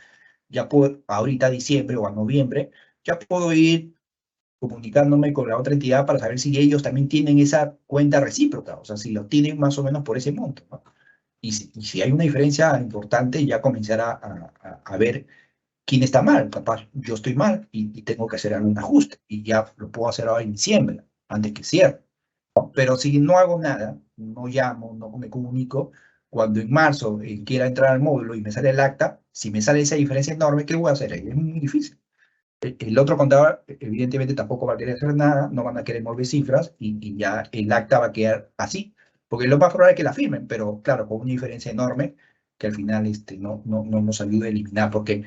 [SPEAKER 2] ya puedo, ahorita a diciembre o a noviembre, ya puedo ir comunicándome con la otra entidad para saber si ellos también tienen esa cuenta recíproca, o sea, si lo tienen más o menos por ese monto, ¿no? Y si hay una diferencia importante, ya comenzar a ver quién está mal. Capaz yo estoy mal y tengo que hacer algún ajuste y ya lo puedo hacer ahora en diciembre, antes que cierre. Pero si no hago nada, no llamo, no me comunico, cuando en marzo quiera entrar al módulo y me sale el acta, si me sale esa diferencia enorme, ¿qué voy a hacer? Es muy difícil. El otro contador, evidentemente, tampoco va a querer hacer nada, no van a querer mover cifras y ya el acta va a quedar así. Porque lo más probable es que la firmen, pero claro, con una diferencia enorme que al final no nos ayude a eliminar. Porque,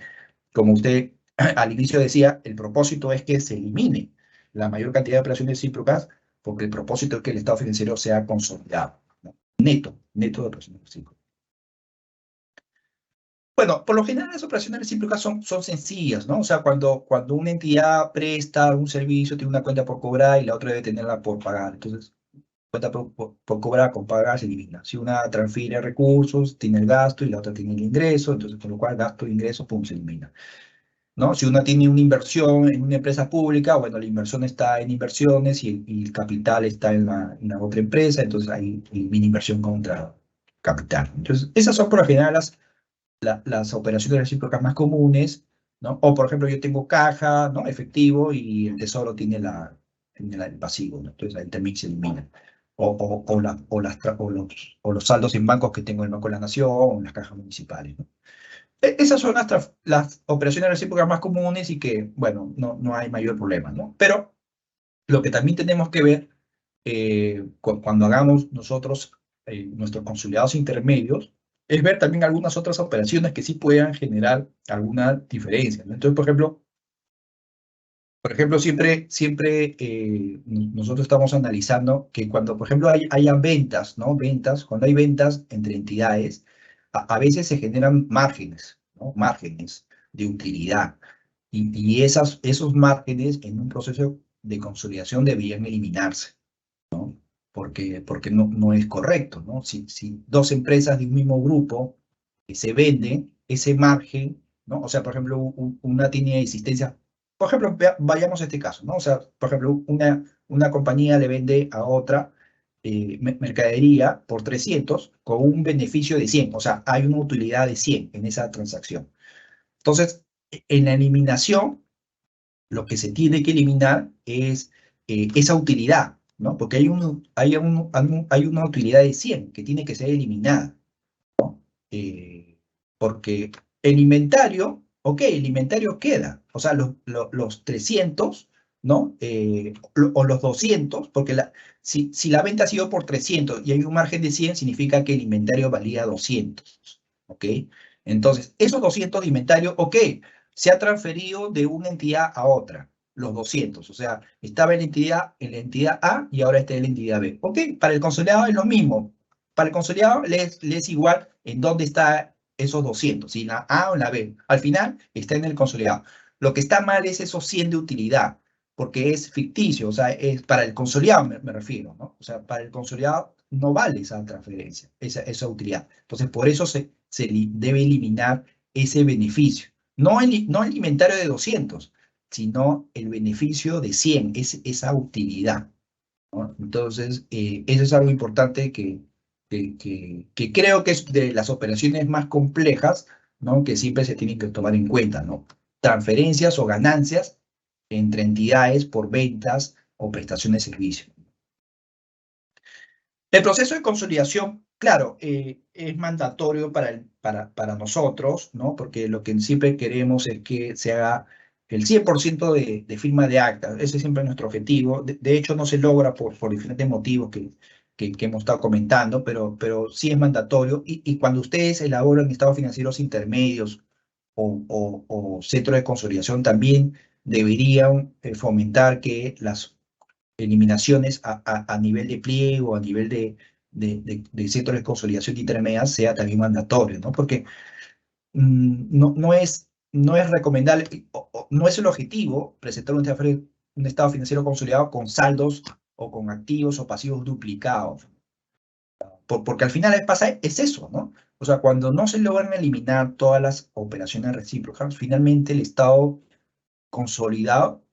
[SPEAKER 2] como usted al inicio decía, el propósito es que se elimine la mayor cantidad de operaciones recíprocas, porque el propósito es que el estado financiero sea consolidado, ¿no? Neto de operaciones recíprocas. Bueno, por lo general las operaciones recíprocas son sencillas, ¿no? O sea, cuando una entidad presta un servicio, tiene una cuenta por cobrar y la otra debe tenerla por pagar. Entonces, cuenta por cobrar, con pagar se elimina. Si una transfiere recursos, tiene el gasto y la otra tiene el ingreso, entonces con lo cual gasto e ingreso, pum, se elimina, ¿no? Si una tiene una inversión en una empresa pública, bueno, la inversión está en inversiones y el capital está en la otra empresa, entonces hay elimina inversión contra capital. Entonces, esas son por lo general las operaciones recíprocas más comunes, ¿no? O, por ejemplo, yo tengo caja, ¿no? Efectivo y el tesoro tiene el pasivo, ¿no? Entonces ahí también se elimina. O los saldos en bancos que tengo en el Banco de la Nación, o en las cajas municipales, ¿no? Esas son las operaciones recíprocas más comunes y que, bueno, no hay mayor problema, ¿no? Pero lo que también tenemos que ver cuando hagamos nosotros nuestros consolidados intermedios es ver también algunas otras operaciones que sí puedan generar alguna diferencia, ¿no? Entonces, por ejemplo, Por ejemplo, siempre nosotros estamos analizando que cuando, por ejemplo, hayan ventas, ¿no? Ventas, cuando hay ventas entre entidades, a veces se generan márgenes, ¿no? Márgenes de utilidad. Y esos márgenes en un proceso de consolidación deberían eliminarse, ¿no? Porque no es correcto, ¿no? Si dos empresas de un mismo grupo se venden, ese margen, ¿no? O sea, por ejemplo, una tiene de existencia, por ejemplo, vayamos a este caso, ¿no? O sea, por ejemplo, una compañía le vende a otra mercadería por 300 con un beneficio de 100, o sea, hay una utilidad de 100 en esa transacción. Entonces, en la eliminación, lo que se tiene que eliminar es esa utilidad, ¿no? Porque hay una utilidad de 100 que tiene que ser eliminada, ¿no? Porque el inventario, ok, el inventario queda, o sea, los 300, ¿no? O los 200, porque si la venta ha sido por 300 y hay un margen de 100, significa que el inventario valía 200, ¿ok? Entonces, esos 200 de inventario, ok, se ha transferido de una entidad a otra, los 200, o sea, estaba en la entidad A y ahora está en la entidad B. Ok, para el consolidado es lo mismo. Para el consolidado le es igual en dónde está esos 200, si en la A o en la B. Al final está en el consolidado. Lo que está mal es esos 100 de utilidad, porque es ficticio, o sea, es para el consolidado me refiero, ¿no? O sea, para el consolidado no vale esa transferencia, esa utilidad. Entonces, por eso se debe eliminar ese beneficio. No el inventario de 200, sino el beneficio de 100, esa utilidad, ¿no? Entonces, eso es algo importante que creo que es de las operaciones más complejas, ¿no? Que siempre se tienen que tomar en cuenta, ¿no? Transferencias o ganancias entre entidades por ventas o prestaciones de servicio. El proceso de consolidación, claro, es mandatorio para nosotros, ¿no? Porque lo que siempre queremos es que se haga el 100% de firma de actas. Ese es siempre nuestro objetivo. De hecho, no se logra por diferentes motivos que hemos estado comentando, pero sí es mandatorio. Y cuando ustedes elaboran estados financieros intermedios o centros de consolidación, también deberían fomentar que las eliminaciones a nivel de pliego o a nivel de centros de consolidación intermedia sea también mandatorio, ¿no? Porque no es recomendable, no es el objetivo presentar un estado financiero consolidado con saldos o con activos o pasivos duplicados. Porque al final es eso, ¿no? O sea, cuando no se logran eliminar todas las operaciones recíprocas, finalmente el estado consolidado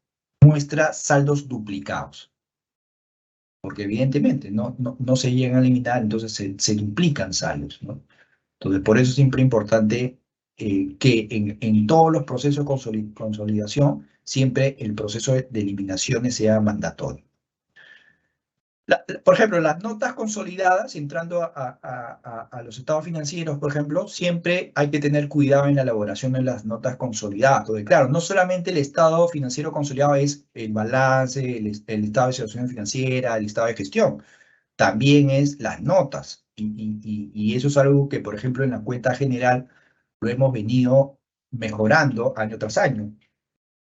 [SPEAKER 2] muestra saldos duplicados. Porque evidentemente no se llegan a eliminar, entonces se duplican saldos, ¿no? Entonces, por eso es siempre importante que en todos los procesos de consolidación, siempre el proceso de eliminaciones sea mandatorio. Por ejemplo, las notas consolidadas, entrando a los estados financieros, por ejemplo, siempre hay que tener cuidado en la elaboración de las notas consolidadas. Porque, claro, no solamente el estado financiero consolidado es el balance, el estado de situación financiera, el estado de gestión, también es las notas. Y eso es algo que, por ejemplo, en la cuenta general lo hemos venido mejorando año tras año,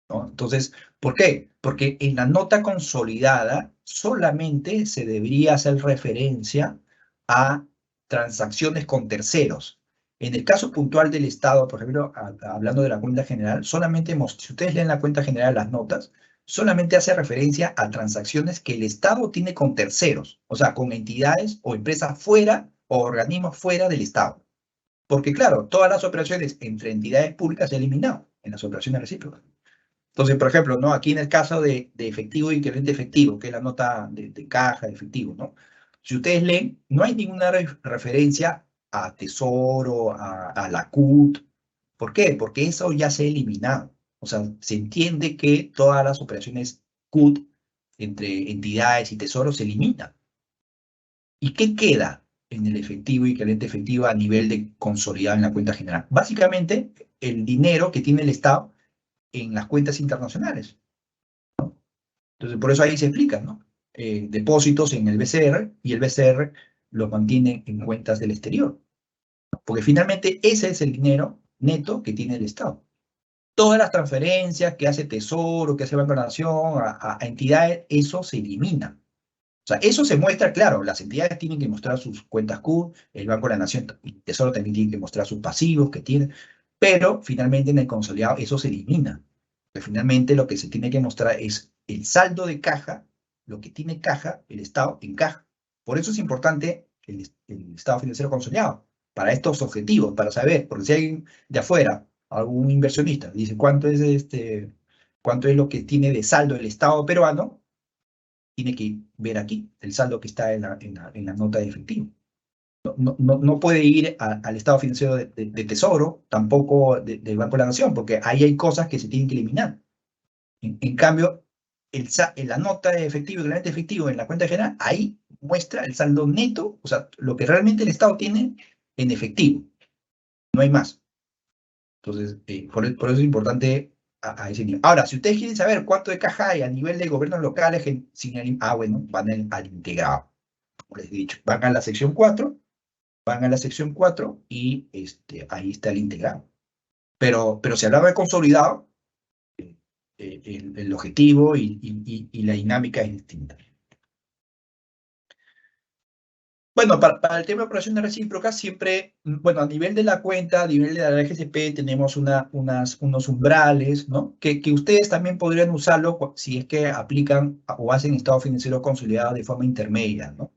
[SPEAKER 2] ¿no? Entonces, ¿por qué? Porque en la nota consolidada solamente se debería hacer referencia a transacciones con terceros. En el caso puntual del Estado, por ejemplo, hablando de la cuenta general, solamente si ustedes leen la cuenta general, las notas, solamente hace referencia a transacciones que el Estado tiene con terceros, o sea, con entidades o empresas fuera o organismos fuera del Estado. Porque, claro, todas las operaciones entre entidades públicas se han eliminado en las operaciones recíprocas. Entonces, por ejemplo, ¿no? Aquí en el caso de efectivo y equivalente efectivo, que es la nota de caja de efectivo, ¿no? Si ustedes leen, no hay ninguna referencia a Tesoro, a la CUT. ¿Por qué? Porque eso ya se ha eliminado. O sea, se entiende que todas las operaciones CUT entre entidades y Tesoro se eliminan. ¿Y qué queda en el efectivo y equivalente efectivo a nivel de consolidado en la cuenta general? Básicamente, el dinero que tiene el Estado en las cuentas internacionales. Entonces, por eso ahí se explica, ¿no? Depósitos en el BCR y el BCR lo mantiene en cuentas del exterior. Porque finalmente ese es el dinero neto que tiene el Estado. todas las transferencias que hace Tesoro, que hace Banco de la Nación a entidades, eso se elimina. O sea, eso se muestra, claro, las entidades tienen que mostrar sus cuentas Q, el Banco de la Nación y Tesoro también tienen que mostrar sus pasivos que tienen, pero finalmente en el consolidado eso se elimina. Porque finalmente lo que se tiene que mostrar es el saldo de caja, lo que tiene caja, el Estado en caja. Por eso es importante el Estado financiero consolidado, para estos objetivos, para saber, porque si alguien de afuera, algún inversionista, dice cuánto es lo que tiene de saldo el Estado peruano, tiene que ver aquí el saldo que está en la nota de efectivo. No puede ir al estado financiero de Tesoro, tampoco del Banco de la Nación, porque ahí hay cosas que se tienen que eliminar. En cambio, en la nota de efectivo, el balance efectivo en la cuenta general, ahí muestra el saldo neto, o sea, lo que realmente el Estado tiene en efectivo. No hay más. Entonces, por eso es importante a ese nivel. Ahora, si ustedes quieren saber cuánto de caja hay a nivel de gobiernos locales, bueno, van al integrado. Como les he dicho, van a la sección 4 y ahí está el integrado. Pero si hablaba de consolidado, el objetivo y la dinámica es distinta. Bueno, para el tema de operaciones recíprocas, siempre, bueno, a nivel de la cuenta, a nivel de la RGCP, tenemos unos umbrales, ¿no? Que ustedes también podrían usarlo si es que aplican o hacen estado financiero consolidado de forma intermedia, ¿no?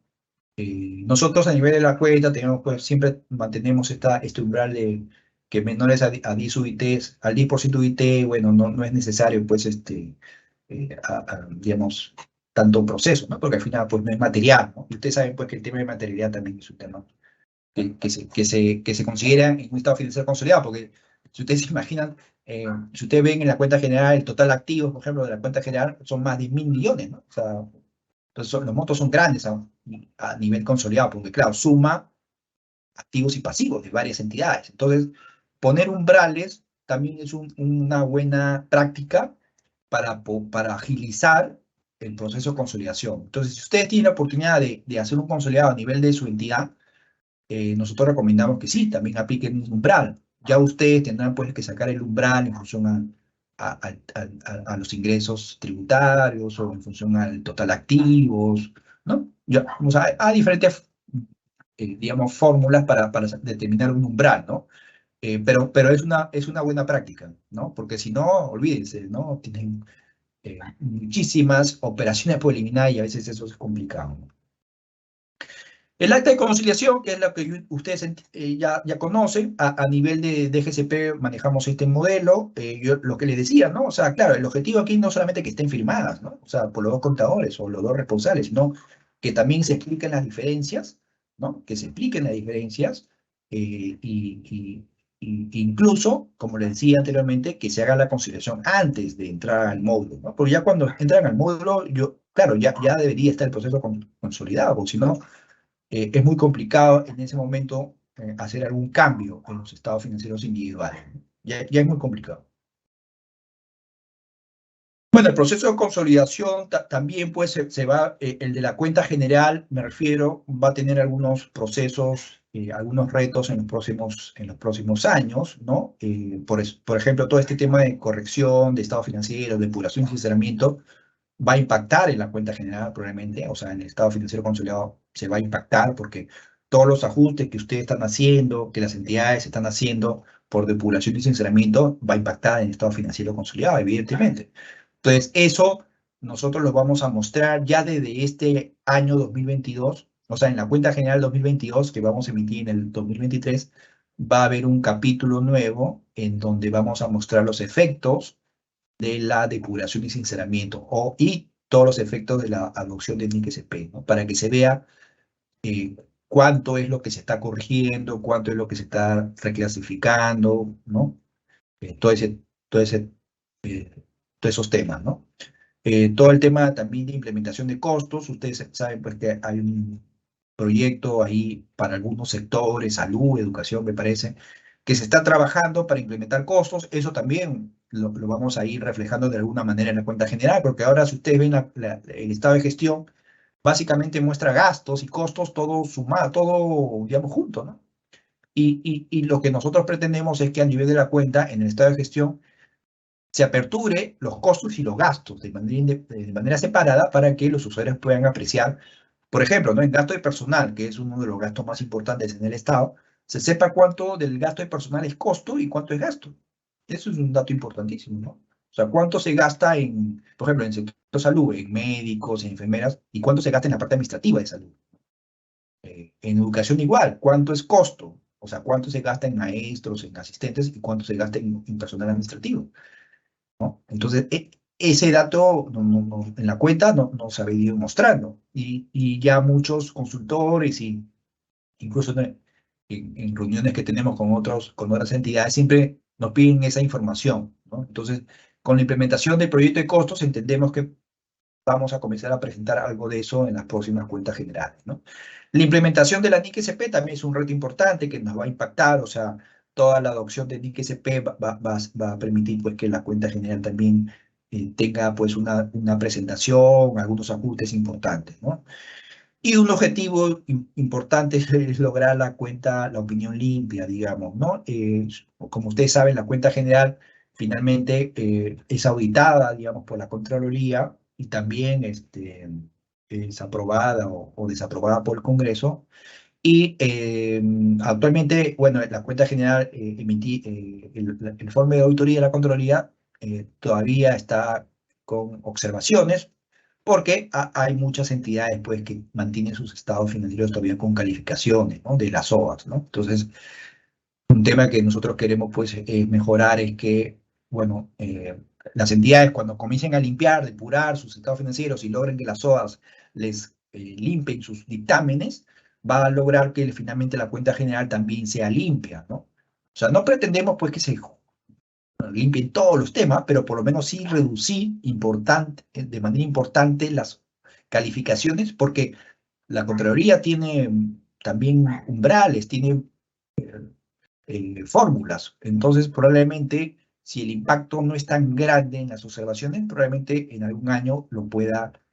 [SPEAKER 2] Nosotros a nivel de la cuenta tenemos, pues, siempre mantenemos este umbral de que menores a 10 UITs, al 10% UIT, bueno, no es necesario, pues, digamos, tanto proceso, ¿no? Porque al final, pues, no es material, ¿no? Y ustedes saben, pues, que el tema de materialidad también es un tema que se considera en un estado financiero consolidado, porque si ustedes se imaginan, si ustedes ven en la cuenta general, el total activos, por ejemplo, de la cuenta general, son más de 1.000 millones, ¿no? O sea, entonces los montos son grandes a nivel consolidado, porque claro, suma activos y pasivos de varias entidades. Entonces, poner umbrales también es una buena práctica para agilizar el proceso de consolidación. Entonces, si ustedes tienen la oportunidad de hacer un consolidado a nivel de su entidad, nosotros recomendamos que sí, también apliquen un umbral. Ya ustedes tendrán, pues, que sacar el umbral en función a los ingresos tributarios o en función al total activos, ¿no? Ya, o sea, hay diferentes, digamos, fórmulas para determinar un umbral, ¿no? Pero es una buena práctica, ¿no? Porque si no, olvídense, ¿no? Tienen muchísimas operaciones por eliminar y a veces eso es complicado, ¿no? El acta de conciliación, que es la que ustedes ya conocen, a nivel de GCP manejamos este modelo, yo lo que les decía, ¿no? O sea, claro, el objetivo aquí no solamente que estén firmadas, ¿no? O sea, por los dos contadores o los dos responsables, sino que también se expliquen las diferencias, ¿no? Que se expliquen las diferencias incluso, como les decía anteriormente, que se haga la conciliación antes de entrar al módulo, ¿no? Porque ya cuando entran al módulo, claro, ya debería estar el proceso consolidado, porque si no es muy complicado en ese momento hacer algún cambio en los estados financieros individuales, ¿no? Ya es muy complicado. Bueno, el proceso de consolidación también pues se va, el de la cuenta general, me refiero, va a tener algunos procesos, algunos retos en los próximos años, ¿no? Por ejemplo, todo este tema de corrección de estado financiero, de depuración y sinceramiento, va a impactar en la cuenta general probablemente, o sea, en el estado financiero consolidado se va a impactar porque todos los ajustes que ustedes están haciendo, que las entidades están haciendo por depuración y sinceramiento, va a impactar en el estado financiero consolidado, evidentemente. Entonces, eso nosotros lo vamos a mostrar ya desde este año 2022, o sea, en la cuenta general 2022 que vamos a emitir en el 2023, va a haber un capítulo nuevo en donde vamos a mostrar los efectos de la depuración y sinceramiento y todos los efectos de la adopción de NIC-SP, ¿no? Para que se vea cuánto es lo que se está corrigiendo, cuánto es lo que se está reclasificando, ¿no? Todo ese, eh, todos esos temas, ¿no? Todo el tema también de implementación de costos, ustedes saben pues que hay un proyecto ahí para algunos sectores, salud, educación, me parece, que se está trabajando para implementar costos, eso también lo vamos a ir reflejando de alguna manera en la cuenta general, porque ahora si ustedes ven el estado de gestión, básicamente muestra gastos y costos, todo sumado, todo, digamos, junto, ¿no? Y lo que nosotros pretendemos es que a nivel de la cuenta, en el estado de gestión, se aperture los costos y los gastos de manera separada para que los usuarios puedan apreciar, por ejemplo, ¿no? En gasto de personal, que es uno de los gastos más importantes en el Estado, se sepa cuánto del gasto de personal es costo y cuánto es gasto. Eso es un dato importantísimo, ¿no? O sea, cuánto se gasta en, por ejemplo, en el sector de salud, en médicos, en enfermeras, y cuánto se gasta en la parte administrativa de salud. En educación igual, cuánto es costo, o sea, cuánto se gasta en maestros, en asistentes y cuánto se gasta en personal administrativo, ¿no? Entonces, ese dato en la cuenta no se ha venido mostrando y ya muchos consultores y incluso en reuniones que tenemos con otras entidades siempre nos piden esa información, ¿no? Entonces, con la implementación del proyecto de costos entendemos que vamos a comenzar a presentar algo de eso en las próximas cuentas generales, ¿no? La implementación de la NIC-SP también es un reto importante que nos va a impactar, o sea, toda la adopción de NIC-SP va a permitir pues, que la cuenta general también tenga pues, una presentación, algunos ajustes importantes, ¿no? Y un objetivo importante es lograr la opinión limpia, digamos, ¿no? Como ustedes saben, la cuenta general finalmente es auditada, digamos, por la Contraloría y también es aprobada o desaprobada por el Congreso. Y actualmente, bueno, la cuenta general, el informe de auditoría de la Contraloría todavía está con observaciones porque hay muchas entidades pues, que mantienen sus estados financieros todavía con calificaciones, ¿no? De las OAS, ¿no? Entonces, un tema que nosotros queremos pues, mejorar es que, bueno, las entidades cuando comiencen a limpiar, depurar sus estados financieros y logren que las OAS les limpien sus dictámenes, va a lograr que finalmente la cuenta general también sea limpia, ¿no? O sea, no pretendemos pues que se limpien todos los temas, pero por lo menos sí reducir de manera importante las calificaciones, porque la Contraloría tiene también umbrales, tiene fórmulas. Entonces, probablemente, si el impacto no es tan grande en las observaciones, probablemente en algún año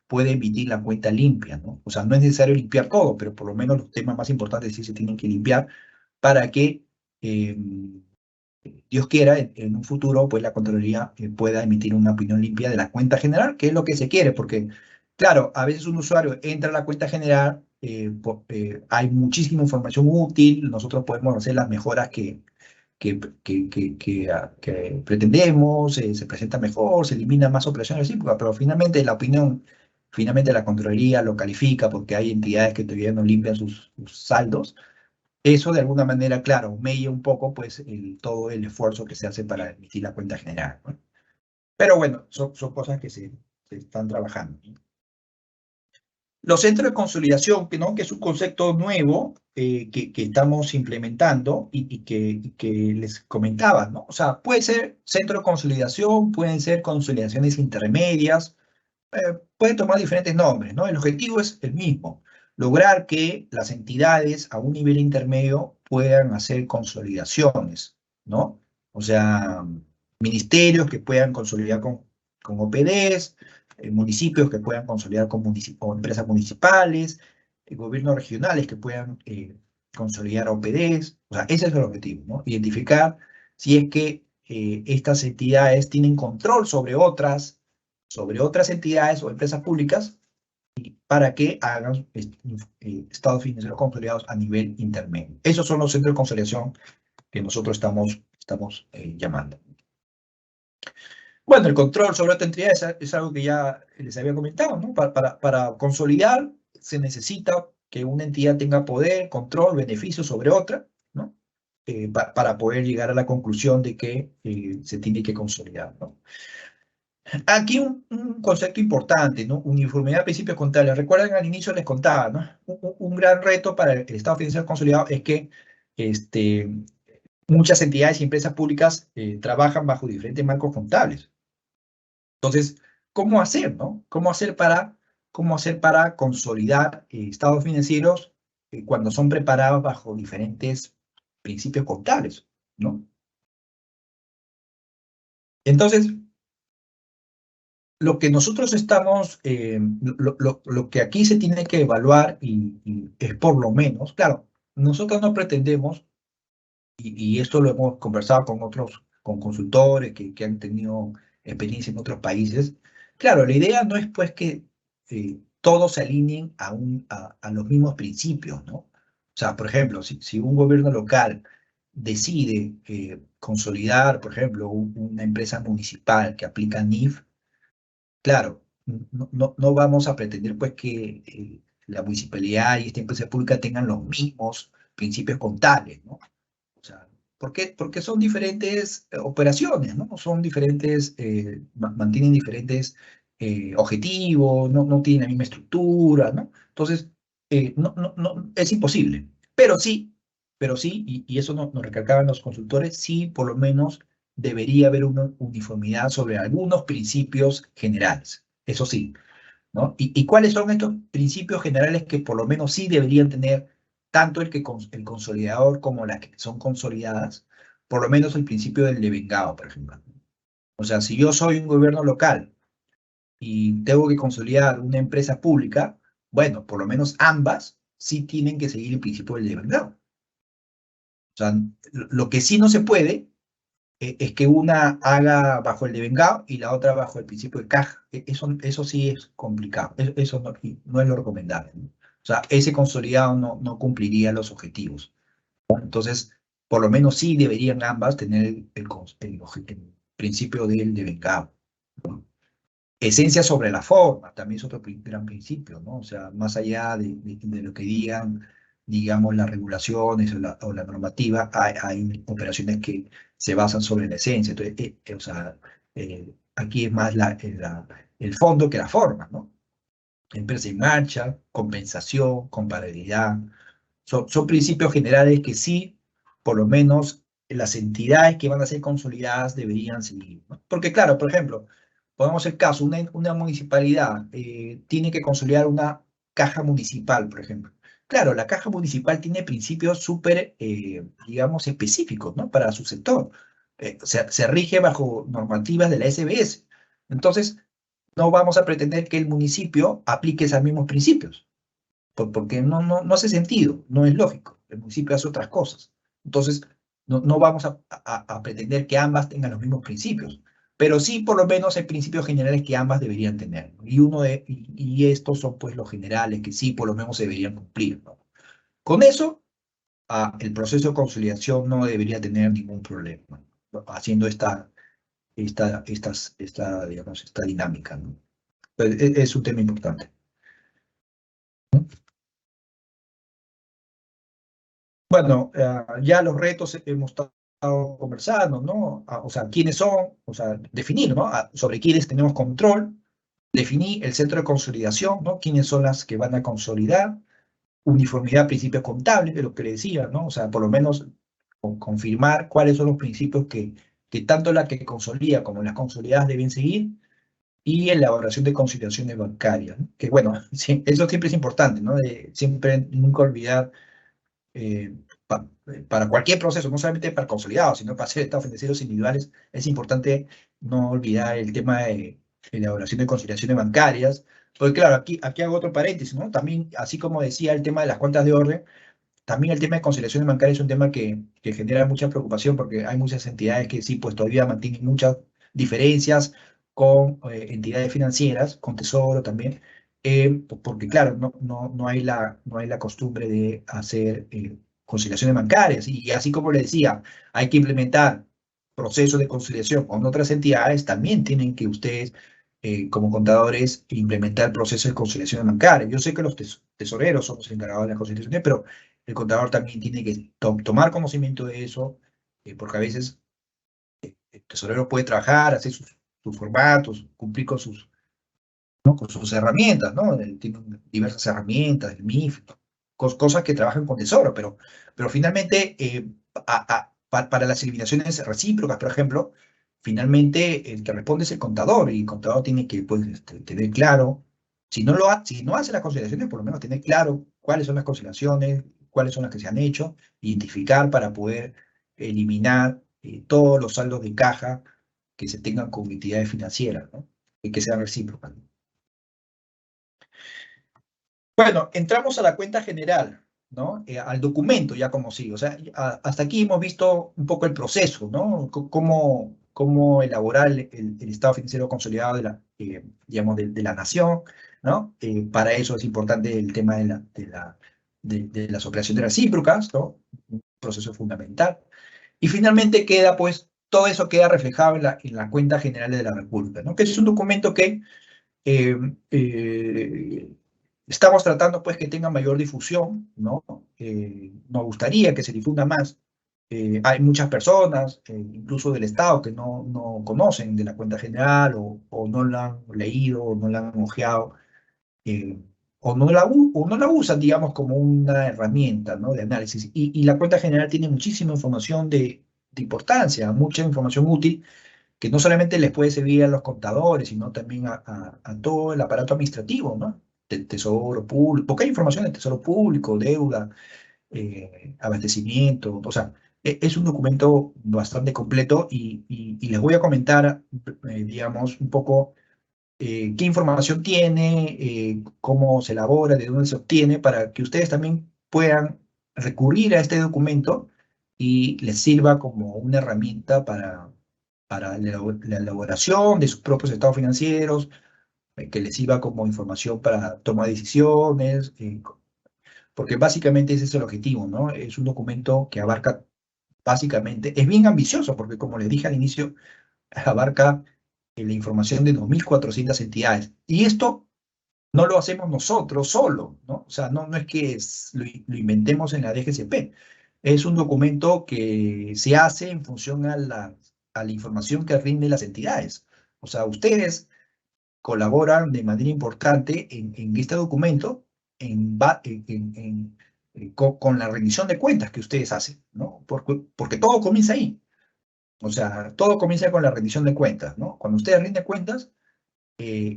[SPEAKER 2] puede emitir la cuenta limpia, ¿no? O sea, no es necesario limpiar todo, pero por lo menos los temas más importantes sí se tienen que limpiar para que Dios quiera, en un futuro, pues la Contraloría pueda emitir una opinión limpia de la cuenta general, que es lo que se quiere, porque, claro, a veces un usuario entra a la cuenta general, hay muchísima información útil, nosotros podemos hacer las mejoras que pretendemos, se presenta mejor, se eliminan más operaciones recíprocas, pero finalmente la Contraloría lo califica porque hay entidades que todavía no limpian sus saldos. Eso de alguna manera, claro, mella un poco pues todo el esfuerzo que se hace para emitir la cuenta general, ¿no? Pero bueno, son cosas que se están trabajando, ¿no? Los centros de consolidación, ¿no? Que es un concepto nuevo que estamos implementando y que les comentaba, ¿no? O sea, puede ser centro de consolidación, pueden ser consolidaciones intermedias, puede tomar diferentes nombres, ¿no? El objetivo es el mismo, lograr que las entidades a un nivel intermedio puedan hacer consolidaciones, ¿no? O sea, ministerios que puedan consolidar con OPDs, municipios que puedan consolidar con empresas municipales, gobiernos regionales que puedan consolidar OPDs, o sea, ese es el objetivo, ¿no? Identificar si es que estas entidades tienen control sobre otras entidades o empresas públicas para que hagan estados financieros consolidados a nivel intermedio. Esos son los centros de consolidación que nosotros estamos llamando. Bueno, el control sobre otra entidad es algo que ya les había comentado, ¿no? Para consolidar se necesita que una entidad tenga poder, control, beneficio sobre otra, ¿no? Para poder llegar a la conclusión de que se tiene que consolidar, ¿no? Aquí un concepto importante, ¿no? Uniformidad de principios contables. Recuerden, al inicio les contaba, ¿no? Un gran reto para el Estado financiero consolidado es que muchas entidades y empresas públicas trabajan bajo diferentes marcos contables. Entonces, ¿cómo hacer, no? ¿Cómo hacer para consolidar estados financieros cuando son preparados bajo diferentes principios contables, ¿no? Entonces, lo que nosotros estamos, lo que aquí se tiene que evaluar y es por lo menos, claro, nosotros no pretendemos, y esto lo hemos conversado con consultores que han tenido experiencia en otros países. Claro, la idea no es pues que todos se alineen a los mismos principios, ¿no? O sea, por ejemplo, si un gobierno local decide consolidar, por ejemplo, una empresa municipal que aplica NIF, claro, no vamos a pretender pues que la municipalidad y esta empresa pública tengan los mismos principios contables, ¿no? O sea, ¿por qué? Porque son diferentes operaciones, ¿no? Son diferentes, mantienen diferentes objetivos, no tienen la misma estructura, ¿no? Entonces, es imposible. Pero sí, y eso nos recalcaban los consultores, sí, por lo menos debería haber una uniformidad sobre algunos principios generales. Eso sí, ¿no? ¿Y cuáles son estos principios generales que por lo menos sí deberían tener tanto el consolidador como las que son consolidadas? Por lo menos el principio del devengado, por ejemplo. O sea, si yo soy un gobierno local y tengo que consolidar una empresa pública, bueno, por lo menos ambas sí tienen que seguir el principio del devengado. O sea, lo que sí no se puede es que una haga bajo el devengado y la otra bajo el principio de caja. Eso sí es complicado. Eso no es lo recomendable, ¿no? O sea, ese consolidado no cumpliría los objetivos, ¿no? Entonces, por lo menos sí deberían ambas tener el principio del devengado, ¿no? Esencia sobre la forma, también es otro gran principio, ¿no? O sea, más allá de lo que digan, digamos, las regulaciones o la normativa, hay operaciones que se basan sobre la esencia. Entonces, o sea, aquí es más el fondo que la forma, ¿no? Empresa en marcha, compensación, comparabilidad, son principios generales que sí, por lo menos las entidades que van a ser consolidadas deberían seguir, ¿no? Porque claro, por ejemplo, pongamos el caso, una municipalidad tiene que consolidar una caja municipal, por ejemplo. Claro, la caja municipal tiene principios súper, digamos, específicos, ¿no? Para su sector. Se rige bajo normativas de la SBS. Entonces, no vamos a pretender que el municipio aplique esos mismos principios porque no hace sentido, no es lógico. El municipio hace otras cosas. Entonces, no vamos a pretender que ambas tengan los mismos principios, pero sí por lo menos hay principios generales que ambas deberían tener, ¿no? Y estos son pues los generales que sí por lo menos se deberían cumplir, ¿no? Con eso, el proceso de consolidación no debería tener ningún problema, ¿no? Haciendo digamos, esta dinámica, ¿no? Pues, es un tema importante. Bueno, ya los retos hemos estado conversando, ¿no? O sea, quiénes son, o sea, definir, ¿no? Sobre quiénes tenemos control, definir el centro de consolidación, ¿no? Quiénes son las que van a consolidar, uniformidad, principios contables, de lo que le decía, ¿no? O sea, por lo menos confirmar cuáles son los principios que tanto la que consolida como las consolidadas deben seguir, y elaboración de conciliaciones bancarias, ¿no? Que bueno, sí, eso siempre es importante, ¿no? Siempre nunca olvidar eh, para cualquier proceso, no solamente para consolidados, sino para hacer estados financieros individuales, es importante no olvidar el tema de elaboración de conciliaciones bancarias, porque claro, aquí hago otro paréntesis, ¿no? También, así como decía el tema de las cuentas de orden, también el tema de conciliaciones bancarias es un tema que genera mucha preocupación porque hay muchas entidades que sí, pues todavía mantienen muchas diferencias con entidades financieras, con Tesoro también, porque claro, no hay la costumbre de hacer conciliaciones bancarias. Y así como le decía, hay que implementar procesos de conciliación con otras entidades, también tienen que ustedes, como contadores, implementar procesos de conciliación bancaria. Yo sé que los tesoreros son los encargados de las conciliaciones, pero el contador también tiene que tomar conocimiento de eso, porque a veces el tesorero puede trabajar, hacer sus formatos, cumplir con ¿no? Con sus herramientas, ¿no? Tienen diversas herramientas, el MIF, cosas que trabajan con tesoro, pero finalmente, para las eliminaciones recíprocas, por ejemplo, finalmente el que responde es el contador, y el contador tiene que pues, tener claro, si no hace las consideraciones, por lo menos tener claro cuáles son las consideraciones, cuáles son las que se han hecho, identificar para poder eliminar todos los saldos de caja que se tengan con entidades financieras, ¿no? Y que sean recíprocas. Bueno, entramos a la cuenta general, ¿no? Al documento ya como sí. O sea, hasta aquí hemos visto un poco el proceso, ¿no? cómo elaborar el estado financiero consolidado de la, digamos, de la nación, ¿no? Para eso es importante el tema de las operaciones recíprocas, ¿no? Un proceso fundamental. Y finalmente queda, pues, todo eso queda reflejado en la cuenta general de la República, ¿no? Que es un documento que eh, eh, estamos tratando, pues, que tenga mayor difusión, ¿no? Nos gustaría que se difunda más. Hay muchas personas, incluso del Estado, que no conocen de la cuenta general o no la han leído o no la han ojeado, eh, o no la usan, digamos, como una herramienta, ¿no? De análisis. Y la cuenta general tiene muchísima información de importancia, mucha información útil que no solamente les puede servir a los contadores, sino también a todo el aparato administrativo, ¿no? Del tesoro público, porque hay información del tesoro público, deuda, abastecimiento, o sea, es un documento bastante completo y les voy a comentar, digamos, un poco qué información tiene, cómo se elabora, de dónde se obtiene, para que ustedes también puedan recurrir a este documento y les sirva como una herramienta para la elaboración de sus propios estados financieros, que les sirva como información para toma de decisiones, porque básicamente ese es el objetivo, ¿no? Es un documento que abarca básicamente, es bien ambicioso, porque como les dije al inicio, abarca la información de 2.400 entidades. Y esto no lo hacemos nosotros solo, ¿no? O sea, no es que lo inventemos en la DGCP. Es un documento que se hace en función a la información que rinden las entidades. O sea, ustedes colaboran de manera importante en este documento con la rendición de cuentas que ustedes hacen, ¿no? Porque todo comienza ahí. O sea, todo comienza con la rendición de cuentas, ¿no? Cuando ustedes rinden cuentas,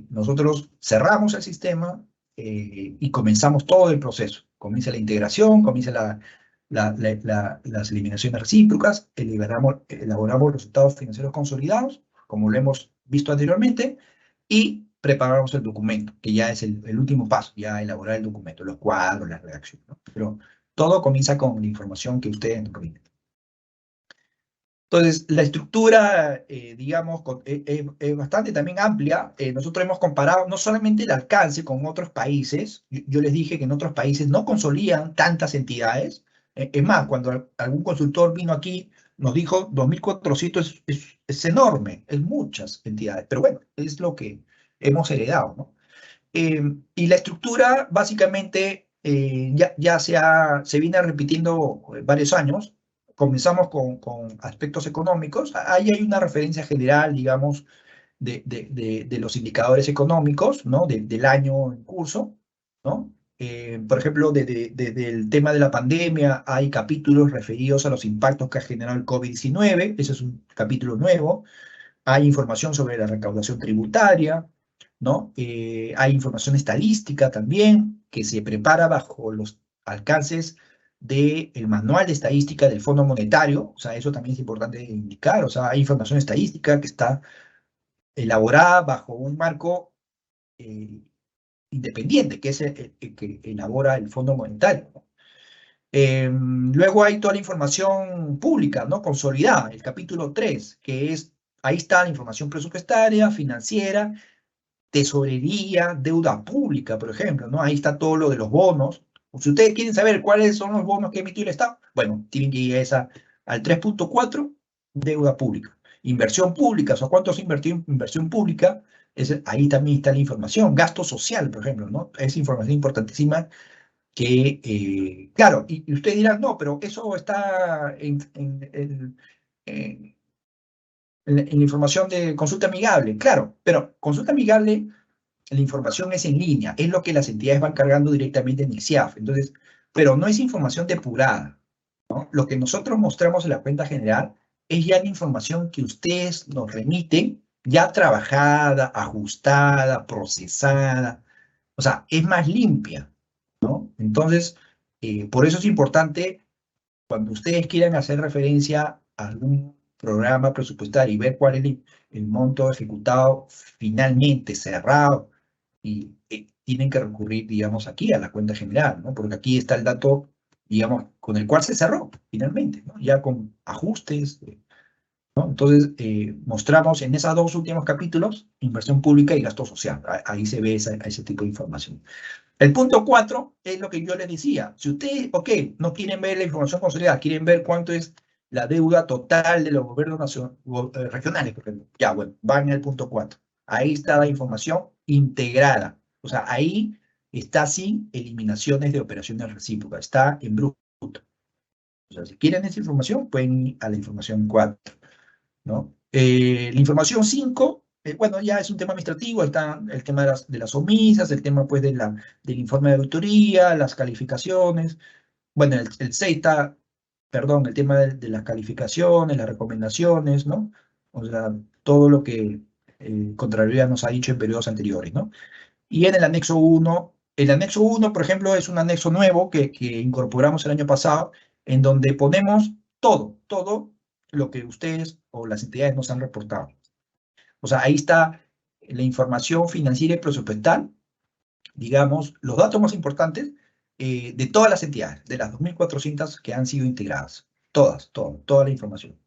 [SPEAKER 2] nosotros cerramos el sistema y comenzamos todo el proceso. Comienza la integración, comienza las eliminaciones recíprocas, elaboramos los estados financieros consolidados, como lo hemos visto anteriormente, y preparamos el documento, que ya es el último paso, ya elaborar el documento, los cuadros, la redacción, ¿no? Pero todo comienza con la información que ustedes nos rinden. Entonces, la estructura, digamos, es bastante también amplia. Nosotros hemos comparado no solamente el alcance con otros países, yo les dije que en otros países no consolidan tantas entidades. Es más, cuando algún consultor vino aquí, nos dijo 2.400 es enorme, es muchas entidades, pero bueno, es lo que hemos heredado, ¿no? Y la estructura, básicamente, ya se viene repitiendo varios años. Comenzamos con aspectos económicos. Ahí hay una referencia general, digamos, de los indicadores económicos, ¿no? Del año en curso, ¿no? Por ejemplo, desde el tema de la pandemia hay capítulos referidos a los impactos que ha generado el COVID-19. Ese es un capítulo nuevo. Hay información sobre la recaudación tributaria, ¿no? Hay información estadística también que se prepara bajo los alcances del manual de estadística del Fondo Monetario. O sea, eso también es importante indicar. O sea, hay información estadística que está elaborada bajo un marco eh, independiente, que es el que elabora el Fondo Monetario, ¿no? Luego hay toda la información pública, ¿no? Consolidada, el capítulo 3, que es, ahí está la información presupuestaria, financiera, tesorería, deuda pública, por ejemplo, ¿no? Ahí está todo lo de los bonos. Si ustedes quieren saber cuáles son los bonos que emitió el Estado, bueno, tienen que ir al 3.4, deuda pública. Inversión pública, o sea, cuánto se invertido en inversión pública, ahí también está la información. Gasto social, por ejemplo, ¿no? Es información importantísima que, claro, y ustedes dirán, no, pero eso está en la información de consulta amigable. Claro, pero consulta amigable, la información es en línea, es lo que las entidades van cargando directamente en el CIAF. Entonces, pero no es información depurada, ¿no? Lo que nosotros mostramos en la cuenta general es ya la información que ustedes nos remiten, ya trabajada, ajustada, procesada. O sea, es más limpia, ¿no? Entonces, por eso es importante, cuando ustedes quieran hacer referencia a algún programa presupuestario y ver cuál es el monto ejecutado finalmente cerrado, y tienen que recurrir, digamos, aquí a la cuenta general, ¿no? Porque aquí está el dato, digamos, con el cual se cerró finalmente, ¿no? Ya con ajustes, ¿no? Entonces, mostramos en esos dos últimos capítulos inversión pública y gasto social. Ahí se ve ese tipo de información. El punto 4 es lo que yo les decía. Si ustedes, ok, no quieren ver la información consolidada, quieren ver cuánto es la deuda total de los gobiernos regionales, por ejemplo. Ya, bueno, van al punto 4. Ahí está la información integrada. O sea, ahí está sin eliminaciones de operaciones recíprocas. Está en bruto. O sea, si quieren esa información, pueden ir a la información 4, ¿no? La información 5, bueno, ya es un tema administrativo, está el tema de las omisas, el tema pues del informe de auditoría, las calificaciones. Bueno, el 6 está, perdón, el tema de las calificaciones, las recomendaciones, ¿no? O sea, todo lo que Contraloría nos ha dicho en periodos anteriores, ¿no? Y en el anexo 1, por ejemplo, es un anexo nuevo que incorporamos el año pasado, en donde ponemos todo lo que ustedes o las entidades nos han reportado. O sea, ahí está la información financiera y presupuestal, digamos, los datos más importantes de todas las entidades, de las 2.400 que han sido integradas. Toda la información,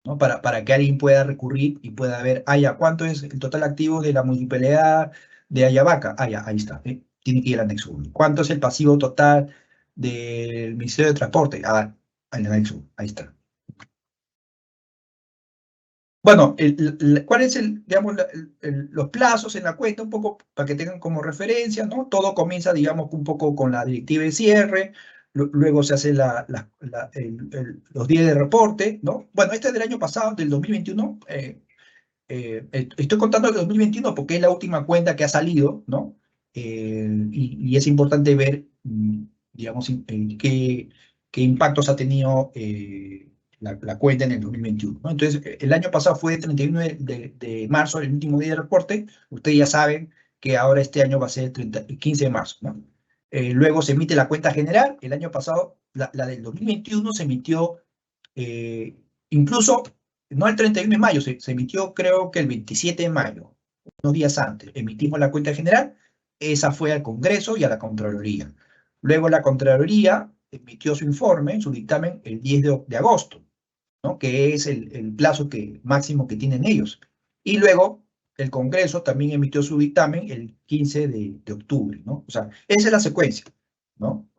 [SPEAKER 2] ¿no? Para que alguien pueda recurrir y pueda ver, ya, ¿cuánto es el total activo de la municipalidad de Ayabaca? Ya, ahí está, tiene que ir al anexo 1. ¿Cuánto es el pasivo total del Ministerio de Transporte? En el anexo 1, ahí está. Bueno, ¿cuál es digamos, los plazos en la cuenta? Un poco para que tengan como referencia, ¿no? Todo comienza, digamos, un poco con la directiva de cierre, luego se hace los días de reporte, ¿no? Bueno, este es del año pasado, del 2021. Estoy contando el 2021 porque es la última cuenta que ha salido, ¿no? Y es importante ver, digamos, qué impactos ha tenido la cuenta en el 2021, ¿no? Entonces, el año pasado fue el 31 de marzo, el último día de reporte. Ustedes ya saben que ahora este año va a ser el 15 de marzo, ¿no? Luego se emite la cuenta general. El año pasado, la del 2021 se emitió incluso no el 31 de mayo, se emitió creo que el 27 de mayo, unos días antes, emitimos la cuenta general, esa fue al Congreso y a la Contraloría. Luego la Contraloría emitió su informe, su dictamen, el 10 de agosto, ¿no? Que es el plazo máximo que tienen ellos. Y luego el Congreso también emitió su dictamen el 15 de octubre, ¿no? O sea, esa es la secuencia, ¿no?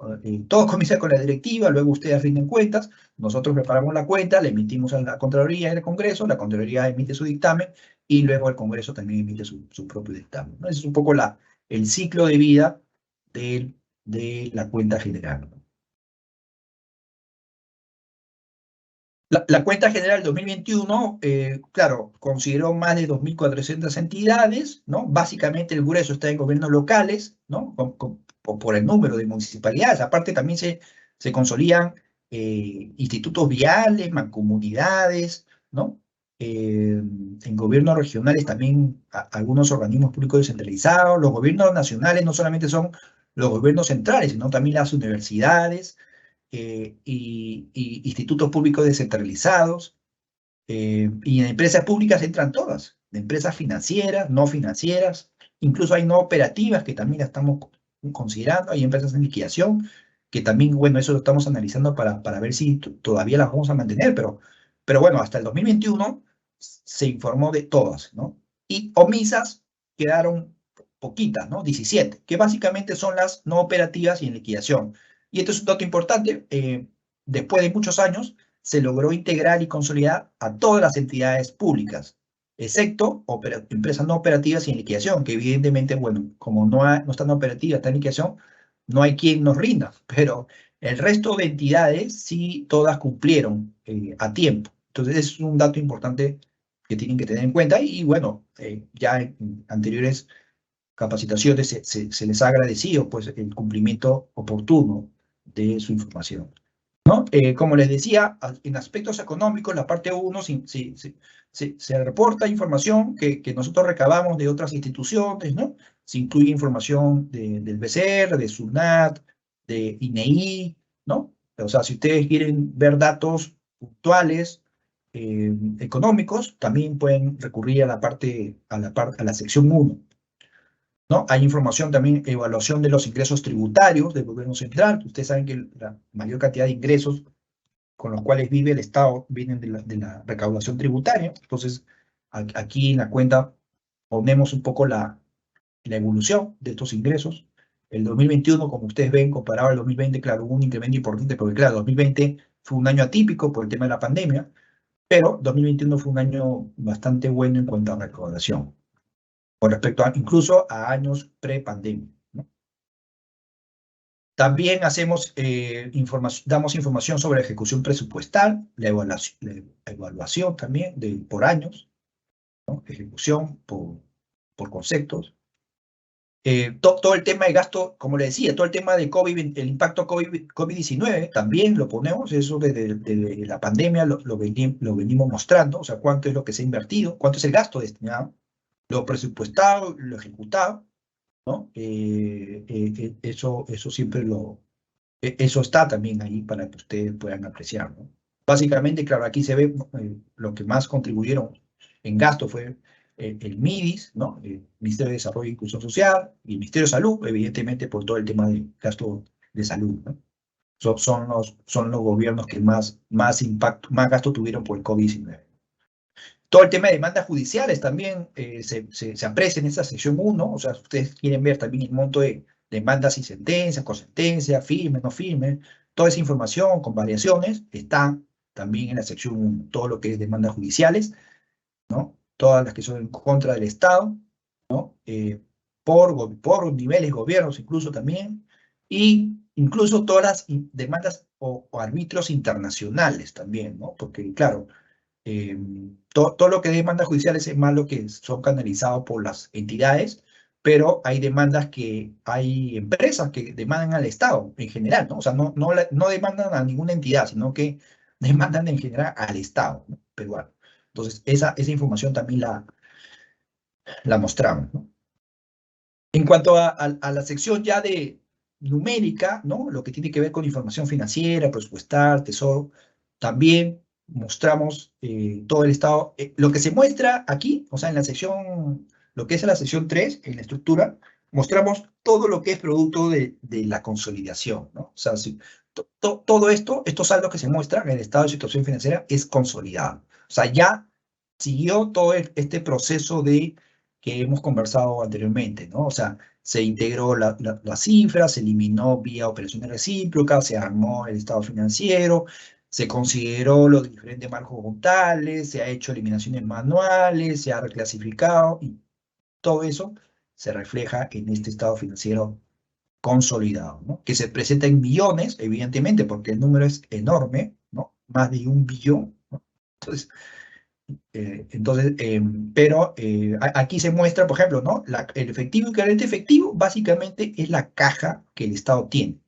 [SPEAKER 2] Todo comienza con la directiva, luego ustedes rinden cuentas, nosotros preparamos la cuenta, la emitimos a la Contraloría y al Congreso, la Contraloría emite su dictamen y luego el Congreso también emite su propio dictamen, ¿no? Ese es un poco el ciclo de vida de la cuenta general, ¿no? La cuenta general 2021, claro, consideró más de 2.400 entidades, ¿no? Básicamente el grueso está en gobiernos locales, ¿no? Por el número de municipalidades. Aparte también se consolidan institutos viales, mancomunidades, ¿no? En gobiernos regionales también algunos organismos públicos descentralizados. Los gobiernos nacionales no solamente son los gobiernos centrales, sino también las universidades, y institutos públicos descentralizados, y en empresas públicas entran todas, de empresas financieras, no financieras, incluso hay no operativas que también las estamos considerando, hay empresas en liquidación, que también, bueno, eso lo estamos analizando para ver si todavía las vamos a mantener, pero bueno, hasta el 2021 se informó de todas, ¿no? Y omisas quedaron poquitas, ¿no? 17, que básicamente son las no operativas y en liquidación. Y esto es un dato importante, después de muchos años, se logró integrar y consolidar a todas las entidades públicas, excepto empresas no operativas y en liquidación, que evidentemente, bueno, como no están operativas, están en liquidación, no hay quien nos rinda, pero el resto de entidades sí todas cumplieron a tiempo. Entonces, es un dato importante que tienen que tener en cuenta y bueno, ya en anteriores capacitaciones se les ha agradecido pues, el cumplimiento oportuno de su información. ¿No? Como les decía, en aspectos económicos, la parte 1 se reporta información que nosotros recabamos de otras instituciones, ¿no? Se incluye información del BCR, de SUNAT, de INEI, ¿no? O sea, si ustedes quieren ver datos puntuales económicos, también pueden recurrir a la sección 1. ¿No? Hay información también, evaluación de los ingresos tributarios del gobierno central. Ustedes saben que la mayor cantidad de ingresos con los cuales vive el Estado vienen de la recaudación tributaria. Entonces, aquí en la cuenta ponemos un poco la evolución de estos ingresos. El 2021, como ustedes ven, comparado al 2020, claro, hubo un incremento importante, porque claro, 2020 fue un año atípico por el tema de la pandemia, pero 2021 fue un año bastante bueno en cuanto a recaudación, con respecto incluso a años pre-pandemia, ¿no? También hacemos, damos información sobre la ejecución presupuestal, la evaluación también por años, ¿no? Ejecución por conceptos. Todo el tema de gasto, como le decía, todo el tema de COVID, el impacto COVID-19, también lo ponemos, eso desde la pandemia lo venimos mostrando, o sea, cuánto es lo que se ha invertido, cuánto es el gasto destinado, lo presupuestado, lo ejecutado, ¿no? Eso siempre eso está también ahí para que ustedes puedan apreciar, ¿no? Básicamente, claro, aquí se ve lo que más contribuyeron en gasto fue el MIDIS, ¿no? El Ministerio de Desarrollo e Inclusión Social, y el Ministerio de Salud, evidentemente por todo el tema de gasto de salud, ¿no? Son los gobiernos que más gasto tuvieron por el COVID-19. Todo el tema de demandas judiciales también se aprecia en esta sección 1, o sea, ustedes quieren ver también el monto de demandas y sentencias, con sentencia, firme, no firme, toda esa información con variaciones está también en la sección 1, todo lo que es demandas judiciales, ¿no? Todas las que son en contra del Estado, ¿no? Por niveles gobiernos incluso también, y incluso todas las demandas o arbitrios internacionales también, ¿no? Porque, claro, todo lo que es demandas judiciales es más lo que son canalizados por las entidades, pero hay demandas hay empresas que demandan al Estado en general, ¿no? O sea, no demandan a ninguna entidad, sino que demandan en general al Estado, ¿no? Peruano. Entonces, esa información también la mostramos, ¿no? En cuanto a la sección ya de numérica, ¿no? Lo que tiene que ver con información financiera, presupuestal, tesoro, también mostramos todo el estado. Lo que se muestra aquí, o sea, en la sección, lo que es la sección 3, en la estructura, mostramos todo lo que es producto de la consolidación, ¿no? O sea, todo esto, estos saldos que se muestran en el estado de situación financiera es consolidado. O sea, ya siguió todo este proceso que hemos conversado anteriormente, ¿no? O sea, se integró la cifra, se eliminó vía operaciones recíprocas, se armó el estado financiero, se consideró los diferentes marcos contables, se ha hecho eliminaciones manuales, se ha reclasificado, y todo eso se refleja en este estado financiero consolidado, ¿no? Que se presenta en millones, evidentemente, porque el número es enorme, ¿no? Más de 1 billón, ¿no? Pero aquí se muestra, por ejemplo, ¿no? El efectivo y equivalente efectivo básicamente es la caja que el Estado tiene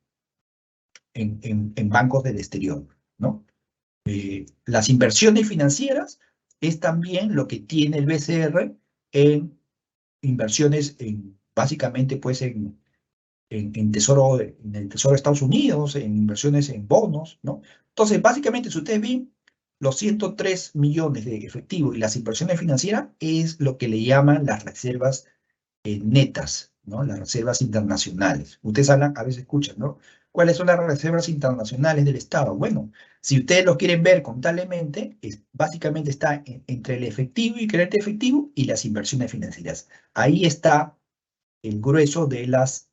[SPEAKER 2] en bancos del exterior, ¿no? Las inversiones financieras es también lo que tiene el BCR en inversiones básicamente pues en el Tesoro de Estados Unidos, en inversiones en bonos, ¿no? Entonces, básicamente, si ustedes ven, los 103 millones de efectivo y las inversiones financieras es lo que le llaman las reservas netas, ¿no? Las reservas internacionales. Ustedes hablan, a veces escuchan, ¿no? ¿Cuáles son las reservas internacionales del Estado? Bueno, si ustedes lo quieren ver contablemente, básicamente está entre el efectivo y equivalente efectivo y las inversiones financieras. Ahí está el grueso de las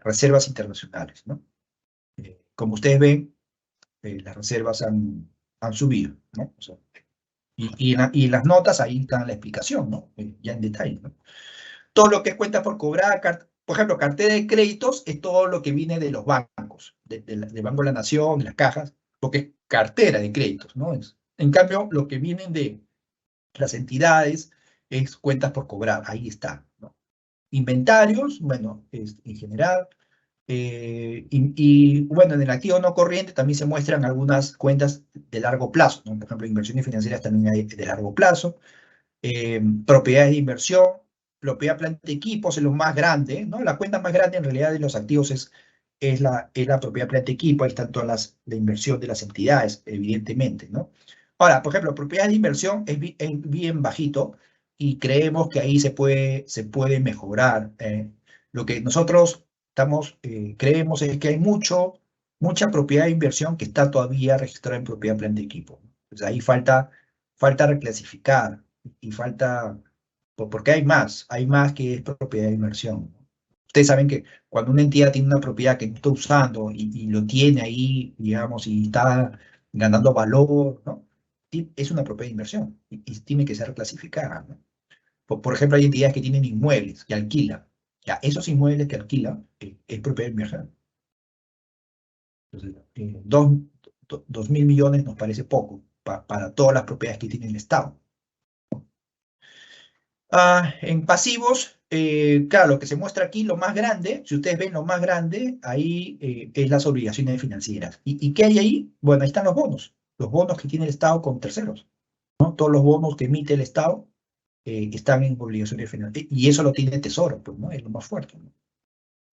[SPEAKER 2] reservas internacionales, ¿no? Como ustedes ven, las reservas han subido, ¿no? O sea, y las notas, ahí está la explicación, ¿no? Ya en detalle, ¿no? Todo lo que es cuenta por cobrar, por ejemplo, cartera de créditos es todo lo que viene de los bancos, del Banco de la Nación, de las cajas, porque es cartera de créditos, ¿no? En cambio, lo que vienen de las entidades es cuentas por cobrar, ahí está, ¿no? Inventarios, bueno, en general. Bueno, en el activo no corriente también se muestran algunas cuentas de largo plazo, ¿no? Por ejemplo, inversiones financieras también hay de largo plazo. Propiedades de inversión, propiedad, planta de equipos es lo más grande, ¿no? La cuenta más grande en realidad de los activos es la propiedad, planta de equipo, ahí están todas la inversión de las entidades, evidentemente, ¿no? Ahora, por ejemplo, propiedad de inversión es bien bajito y creemos que ahí se puede mejorar. Lo que nosotros creemos es que hay mucho mucha propiedad de inversión que está todavía registrada en propiedad planta y equipo. Entonces ahí falta reclasificar y falta, porque hay más que es propiedad de inversión. Ustedes saben que cuando una entidad tiene una propiedad que no está usando y lo tiene ahí, digamos, y está ganando valor, ¿no? Es una propiedad de inversión y tiene que ser reclasificada, ¿no? Por ejemplo, hay entidades que tienen inmuebles que alquilan. Ya, esos inmuebles que alquilan es propiedad de inversión. Entonces, 2.000 millones nos parece poco para todas las propiedades que tiene el Estado. En pasivos, claro, lo que se muestra aquí, lo más grande, si ustedes ven lo más grande, ahí es las obligaciones financieras. ¿Y qué hay ahí? Bueno, ahí están los bonos que tiene el Estado con terceros, ¿no? Todos los bonos que emite el Estado están en obligaciones financieras, y eso lo tiene el Tesoro, pues, ¿no? Es lo más fuerte, ¿no?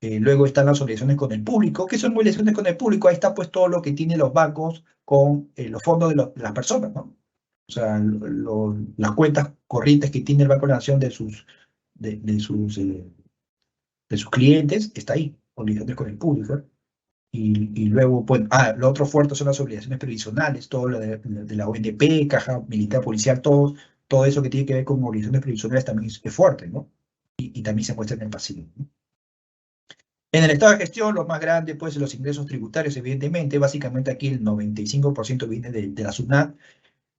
[SPEAKER 2] Luego están las obligaciones con el público. ¿Qué son obligaciones con el público? Ahí está pues todo lo que tienen los bancos con los fondos de las personas, ¿no? O sea, las cuentas corrientes que tiene el Banco de la Nación de sus clientes, está ahí, obligaciones con el público. Y luego, pues, lo otro fuerte son las obligaciones previsionales, todo lo de la ONP, Caja Militar Policial, todo eso que tiene que ver con obligaciones previsionales también es fuerte, ¿no? Y también se muestra en el pasivo, ¿no? En el estado de gestión, lo más grande, pues, los ingresos tributarios, evidentemente, básicamente aquí el 95% viene de la SUNAT.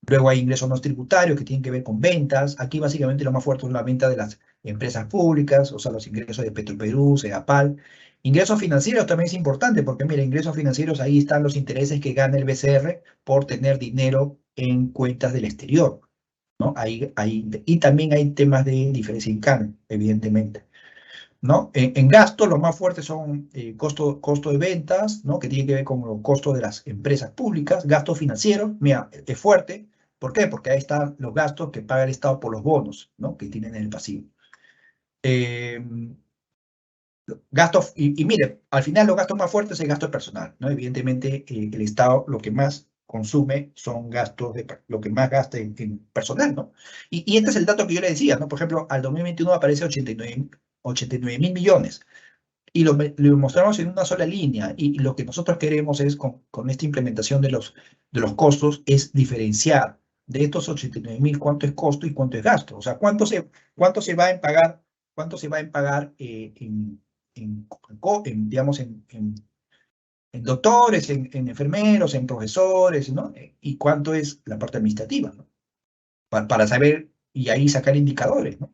[SPEAKER 2] Luego hay ingresos no tributarios que tienen que ver con ventas. Aquí básicamente lo más fuerte es la venta de las empresas públicas, o sea, los ingresos de Petroperú, Sedapal. Ingresos financieros también es importante porque, mira, ingresos financieros, ahí están los intereses que gana el BCR por tener dinero en cuentas del exterior, ¿no? Y también hay temas de diferencia en cambio, evidentemente, ¿no? En gasto, lo más fuertes son costo de ventas, ¿no? Que tiene que ver con los costos de las empresas públicas, gastos financieros, mira, es fuerte. ¿Por qué? Porque ahí están los gastos que paga el Estado por los bonos, ¿no? Que tienen en el pasivo. Eh, Gastos, y mire, al final los gastos más fuertes es el gasto personal, ¿no? Evidentemente, el Estado lo que más consume son gastos, lo que más gasta en personal, ¿no? Y este es el dato que yo le decía, ¿no? Por ejemplo, al 2021 aparece 89.000 millones y lo mostramos en una sola línea. Y lo que nosotros queremos es, con esta implementación de los costos, es diferenciar de estos 89.000 cuánto es costo y cuánto es gasto. O sea, cuánto se va a pagar, digamos, en doctores, en enfermeros, en profesores, ¿no? Y cuánto es la parte administrativa, ¿no? Para saber y ahí sacar indicadores, ¿no?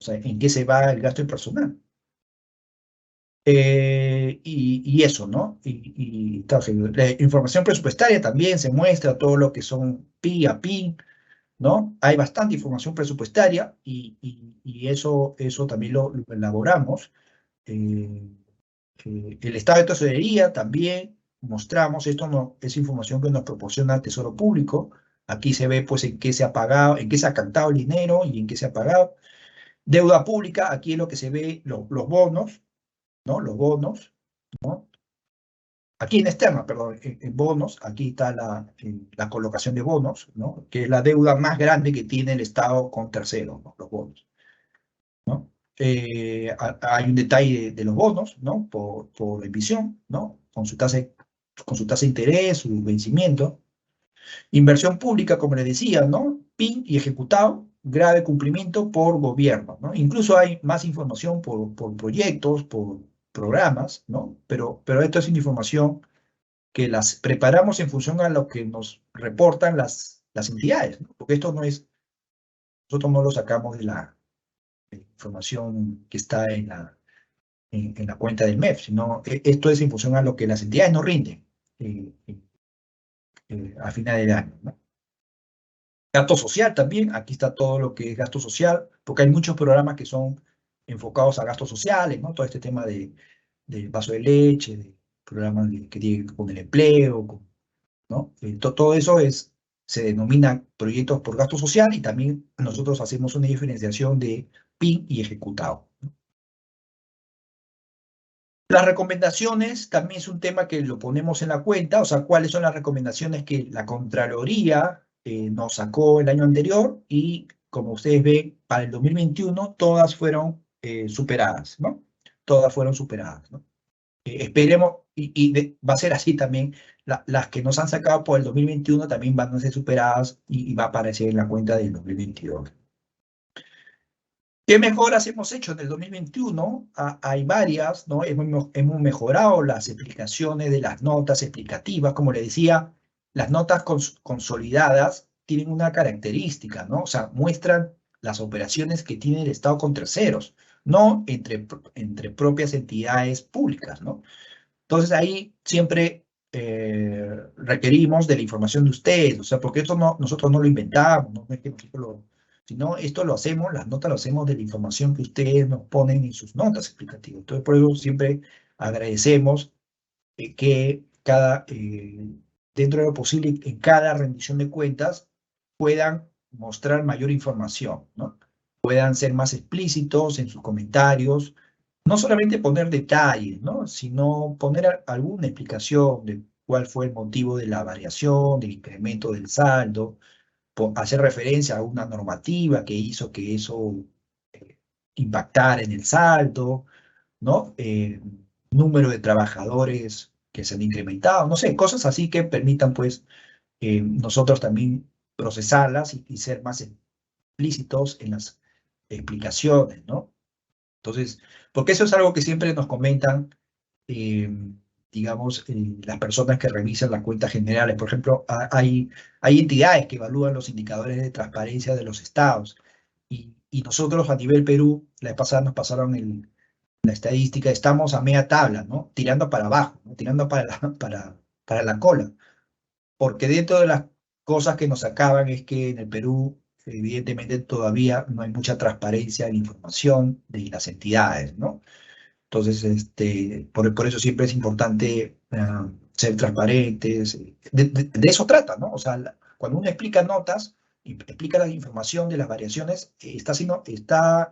[SPEAKER 2] O sea, en qué se va el gasto del personal. Y eso, ¿no? Claro, la información presupuestaria también se muestra todo lo que son PI a PIN, ¿no? Hay bastante información presupuestaria y eso también lo elaboramos. Eh, el estado de tesorería también mostramos, esto no, es información que nos proporciona el Tesoro Público. Aquí se ve pues en qué se ha pagado, en qué se ha captado el dinero y en qué se ha pagado. Deuda pública, aquí es lo que se ve, los bonos, ¿no? Los bonos, ¿no? Aquí en externa, perdón, en bonos, aquí está la colocación de bonos, ¿no? Que es la deuda más grande que tiene el Estado con terceros, ¿no? Los bonos, ¿no? Hay un detalle de los bonos, ¿no? Por emisión, ¿no? Con su tasa de interés, su vencimiento. Inversión pública, como les decía, ¿no? PIN y ejecutado, grave cumplimiento por gobierno, ¿no? Incluso hay más información por proyectos, por programas, ¿no? Pero esto es información que las preparamos en función a lo que nos reportan las entidades, ¿no? Porque esto nosotros no lo sacamos de la información que está en la cuenta del MEF, sino esto es en función a lo que las entidades nos rinden a final del año, ¿no? Gasto social también, aquí está todo lo que es gasto social, porque hay muchos programas que son enfocados a gastos sociales, ¿no? Todo este tema del vaso de leche, de programas que tienen que ver con el empleo, ¿no? Todo eso se denomina proyectos por gasto social y también nosotros hacemos una diferenciación de PIN y ejecutado. Las recomendaciones también es un tema que lo ponemos en la cuenta, o sea, cuáles son las recomendaciones que la Contraloría nos sacó el año anterior y, como ustedes ven, para el 2021 todas fueron superadas, ¿no? Todas fueron superadas, ¿no? esperemos, va a ser así también, las que nos han sacado por el 2021 también van a ser superadas y va a aparecer en la cuenta del 2022. ¿Qué mejoras hemos hecho en el 2021? Hay varias, ¿no? Hemos mejorado las explicaciones de las notas explicativas. Como le decía, las notas consolidadas tienen una característica, ¿no? O sea, muestran las operaciones que tiene el Estado con terceros, no entre propias entidades públicas, ¿no? Entonces ahí siempre requerimos de la información de ustedes, o sea, porque esto nosotros no lo inventamos, no es que nosotros sino esto lo hacemos, las notas lo hacemos de la información que ustedes nos ponen en sus notas explicativas. Entonces, por eso siempre agradecemos que dentro de lo posible, en cada rendición de cuentas puedan mostrar mayor información, ¿no? Puedan ser más explícitos en sus comentarios, no solamente poner detalles, ¿no? Sino poner alguna explicación de cuál fue el motivo de la variación, del incremento del saldo, hacer referencia a una normativa que hizo que eso impactara en el saldo, ¿no? Número de trabajadores que se han incrementado, no sé, cosas así que permitan, pues, nosotros también procesarlas y ser más explícitos en las explicaciones, ¿no? Entonces, porque eso es algo que siempre nos comentan, eh, digamos, las personas que revisan las cuentas generales. Por ejemplo, hay entidades que evalúan los indicadores de transparencia de los estados. Y nosotros a nivel Perú, la vez pasada nos pasaron la estadística, estamos a media tabla, ¿no? Tirando para abajo, ¿no? Tirando para la cola. Porque dentro de las cosas que nos acaban es que en el Perú, evidentemente, todavía no hay mucha transparencia en la información de las entidades, ¿no? Entonces, por eso siempre es importante ser transparentes. De eso trata, ¿no? O sea, cuando uno explica notas, y explica la información de las variaciones, está,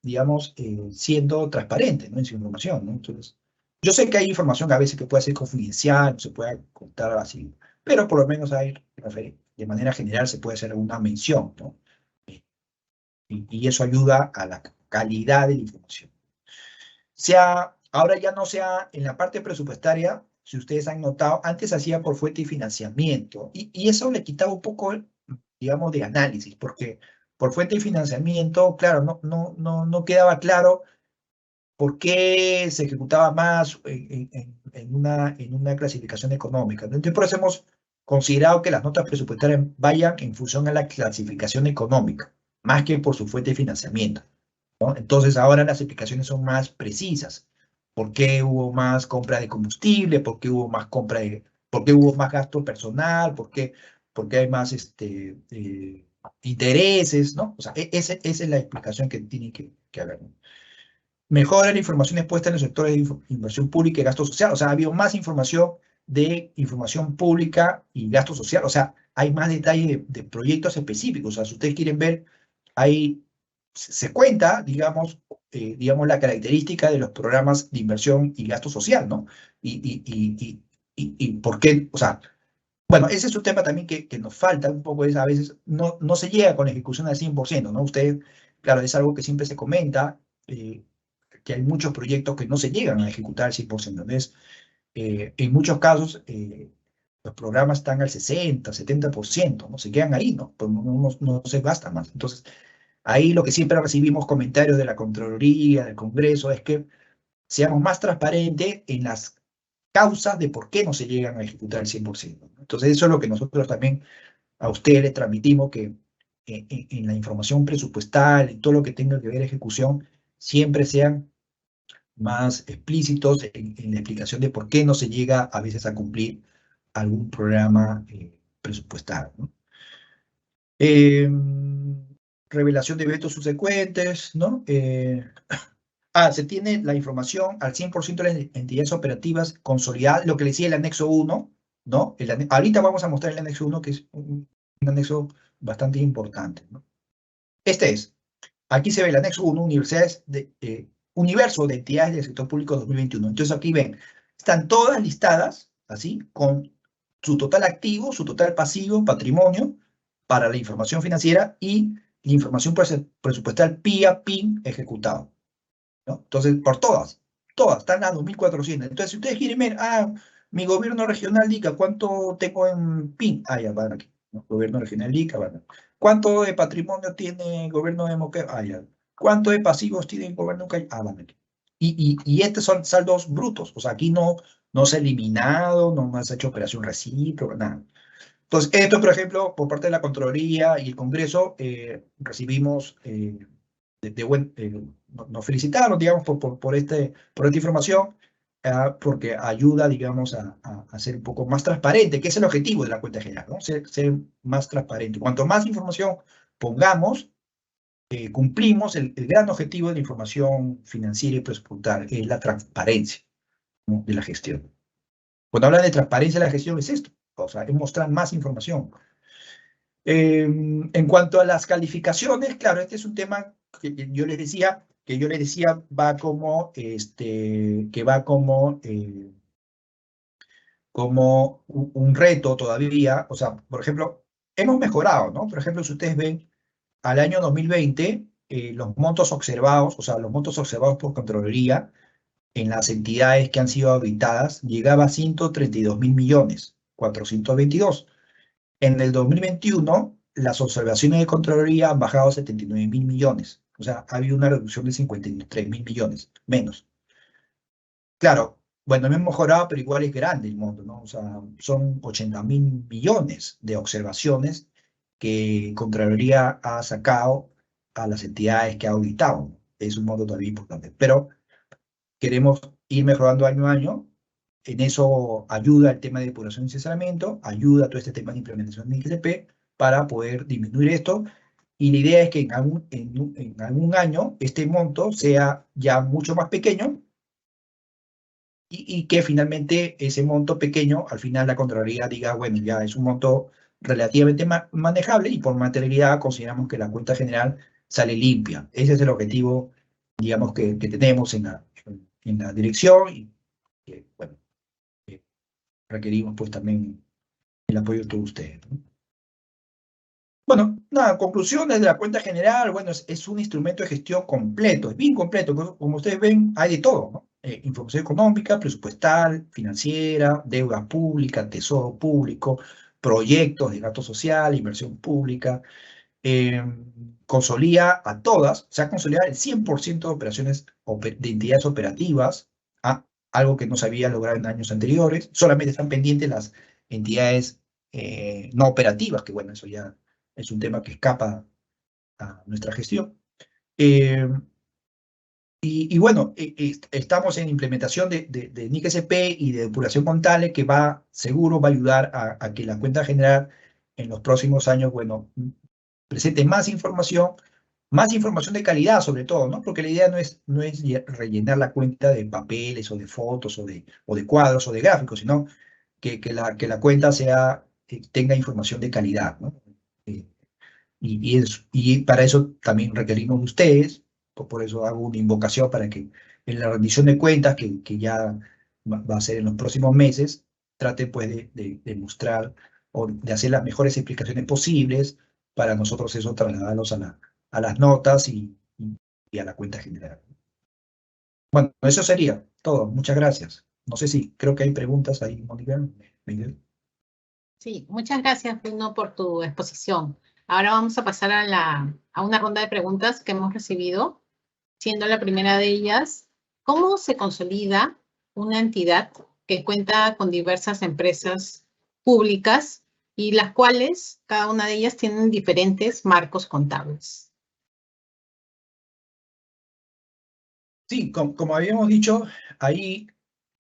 [SPEAKER 2] digamos, siendo transparente, ¿no? En su información, ¿no? Entonces, yo sé que hay información a veces que puede ser confidencial, no se puede contar así, pero por lo menos de manera general se puede hacer alguna mención, ¿no? Y eso ayuda a la calidad de la información. Ahora ya no sea en la parte presupuestaria, si ustedes han notado, antes hacía por fuente y financiamiento, y eso le quitaba un poco, digamos, de análisis, porque por fuente y financiamiento, claro, no quedaba claro por qué se ejecutaba más en una clasificación económica. Entonces, por eso hemos considerado que las notas presupuestarias vayan en función a la clasificación económica, más que por su fuente de financiamiento, ¿no? Entonces, ahora las explicaciones son más precisas. ¿Por qué hubo más compra de combustible? ¿Por qué hubo más por qué hubo más gasto personal? ¿Por qué hay más intereses? ¿No? O sea, esa es la explicación que tiene que haber, ¿no? Mejora la información expuesta en los sectores de inversión pública y gasto social. O sea, ha habido más información de información pública y gasto social. O sea, hay más detalle de proyectos específicos. O sea, si ustedes quieren ver, ahí se cuenta, digamos, la característica de los programas de inversión y gasto social, ¿no? Y por qué, o sea, bueno, ese es un tema también que nos falta un poco, a veces no se llega con la ejecución al 100%, ¿no? Usted, claro, es algo que siempre se comenta, que hay muchos proyectos que no se llegan a ejecutar al 100%. Entonces, en muchos casos, los programas están al 60, 70%, ¿no? Se quedan ahí, ¿no? Pues no se gastan más. Entonces, ahí lo que siempre recibimos comentarios de la Contraloría, del Congreso, es que seamos más transparentes en las causas de por qué no se llegan a ejecutar al 100%, ¿no? Entonces, eso es lo que nosotros también a ustedes les transmitimos, que en la información presupuestal, en todo lo que tenga que ver ejecución, siempre sean más explícitos en la explicación de por qué no se llega a veces a cumplir algún programa presupuestal, ¿no? Revelación de eventos subsecuentes, ¿no? Se tiene la información al 100% de las entidades operativas consolidadas, lo que le decía el anexo 1, ¿no? Ahorita vamos a mostrar el anexo 1, que es un anexo bastante importante, ¿no? Aquí se ve el anexo 1, universo de entidades del sector público 2021. Entonces aquí ven, están todas listadas, así, con su total activo, su total pasivo, patrimonio, para la información financiera y la información presupuestal PIA, PIN, ejecutado, ¿no? Entonces, por todas. todas, están las 2.400. Entonces, si ustedes quieren ver, mi gobierno regional de Ica, ¿cuánto tengo en PIN? Ya van aquí, ¿no? Gobierno regional de Ica, van aquí. ¿Cuánto de patrimonio tiene el gobierno de Moquegua? Ya. ¿Cuánto de pasivos tiene el gobierno de Cay? Van aquí. Y estos son saldos brutos, o sea, aquí no se ha eliminado, no se ha hecho operación recíproca, nada. Entonces, esto, por ejemplo, por parte de la Contraloría y el Congreso, recibimos nos felicitaron, digamos, por esta información, porque ayuda, digamos, a ser un poco más transparente, que es el objetivo de la cuenta general, ¿no? Ser más transparente. Cuanto más información pongamos, cumplimos el gran objetivo de la información financiera y presupuestaria, que es la transparencia, ¿no? De la gestión. Cuando hablan de transparencia de la gestión es esto, o sea, es mostrar más información. En cuanto a las calificaciones, claro, este es un tema que yo les decía, va como, como un reto todavía. O sea, por ejemplo, hemos mejorado, ¿no? Por ejemplo, si ustedes ven, al año 2020, los montos observados, o sea, los montos observados por Contraloría en las entidades que han sido auditadas, llegaba a 132.000.422. En el 2021, las observaciones de Contraloría han bajado a 79.000.000.000. O sea, ha habido una reducción de 53.000.000.000, menos. Claro, bueno, hemos mejorado, pero igual es grande el monto, ¿no? O sea, son 80.000.000.000 de observaciones que Contraloría ha sacado a las entidades que ha auditado, ¿no? Es un monto todavía importante, pero queremos ir mejorando año a año. En eso ayuda el tema de depuración y asesoramiento, ayuda todo este tema de implementación de IGCP para poder disminuir esto. Y la idea es que en algún año este monto sea ya mucho más pequeño y que finalmente ese monto pequeño, al final la Contraloría diga, bueno, ya es un monto relativamente manejable y por materialidad consideramos que la cuenta general sale limpia. Ese es el objetivo, digamos, que tenemos en la dirección y bueno, requerimos pues también el apoyo de todos ustedes, ¿no? Bueno, nada, conclusiones de la cuenta general, bueno, es un instrumento de gestión completo, es bien completo, como ustedes ven, hay de todo, ¿no? Información económica, presupuestal, financiera, deuda pública, tesoro público, proyectos de gasto social, inversión pública, consolida a todas, se ha consolidado el 100% de operaciones de entidades operativas, algo que no se había logrado en años anteriores, solamente están pendientes las entidades no operativas, que bueno, eso ya es un tema que escapa a nuestra gestión. Y bueno, estamos en implementación de NIC-SP y de depuración contable que seguro va a ayudar a que la cuenta general en los próximos años, bueno, presente más información de calidad sobre todo, ¿no? Porque la idea no es rellenar la cuenta de papeles o de fotos o de cuadros o de gráficos, sino que la cuenta tenga información de calidad, ¿no? Y para eso también requerimos de ustedes, por eso hago una invocación para que en la rendición de cuentas, que ya va a ser en los próximos meses, traten pues de mostrar o de hacer las mejores explicaciones posibles para nosotros eso trasladarlos a las notas y a la cuenta general. Bueno, eso sería todo. Muchas gracias. No sé si creo que hay preguntas ahí, Mónica, Miguel.
[SPEAKER 1] Sí, muchas gracias, Bruno, por tu exposición. Ahora vamos a pasar a una ronda de preguntas que hemos recibido, siendo la primera de ellas, ¿cómo se consolida una entidad que cuenta con diversas empresas públicas y las cuales, cada una de ellas, tienen diferentes marcos contables?
[SPEAKER 2] Sí, como habíamos dicho, ahí,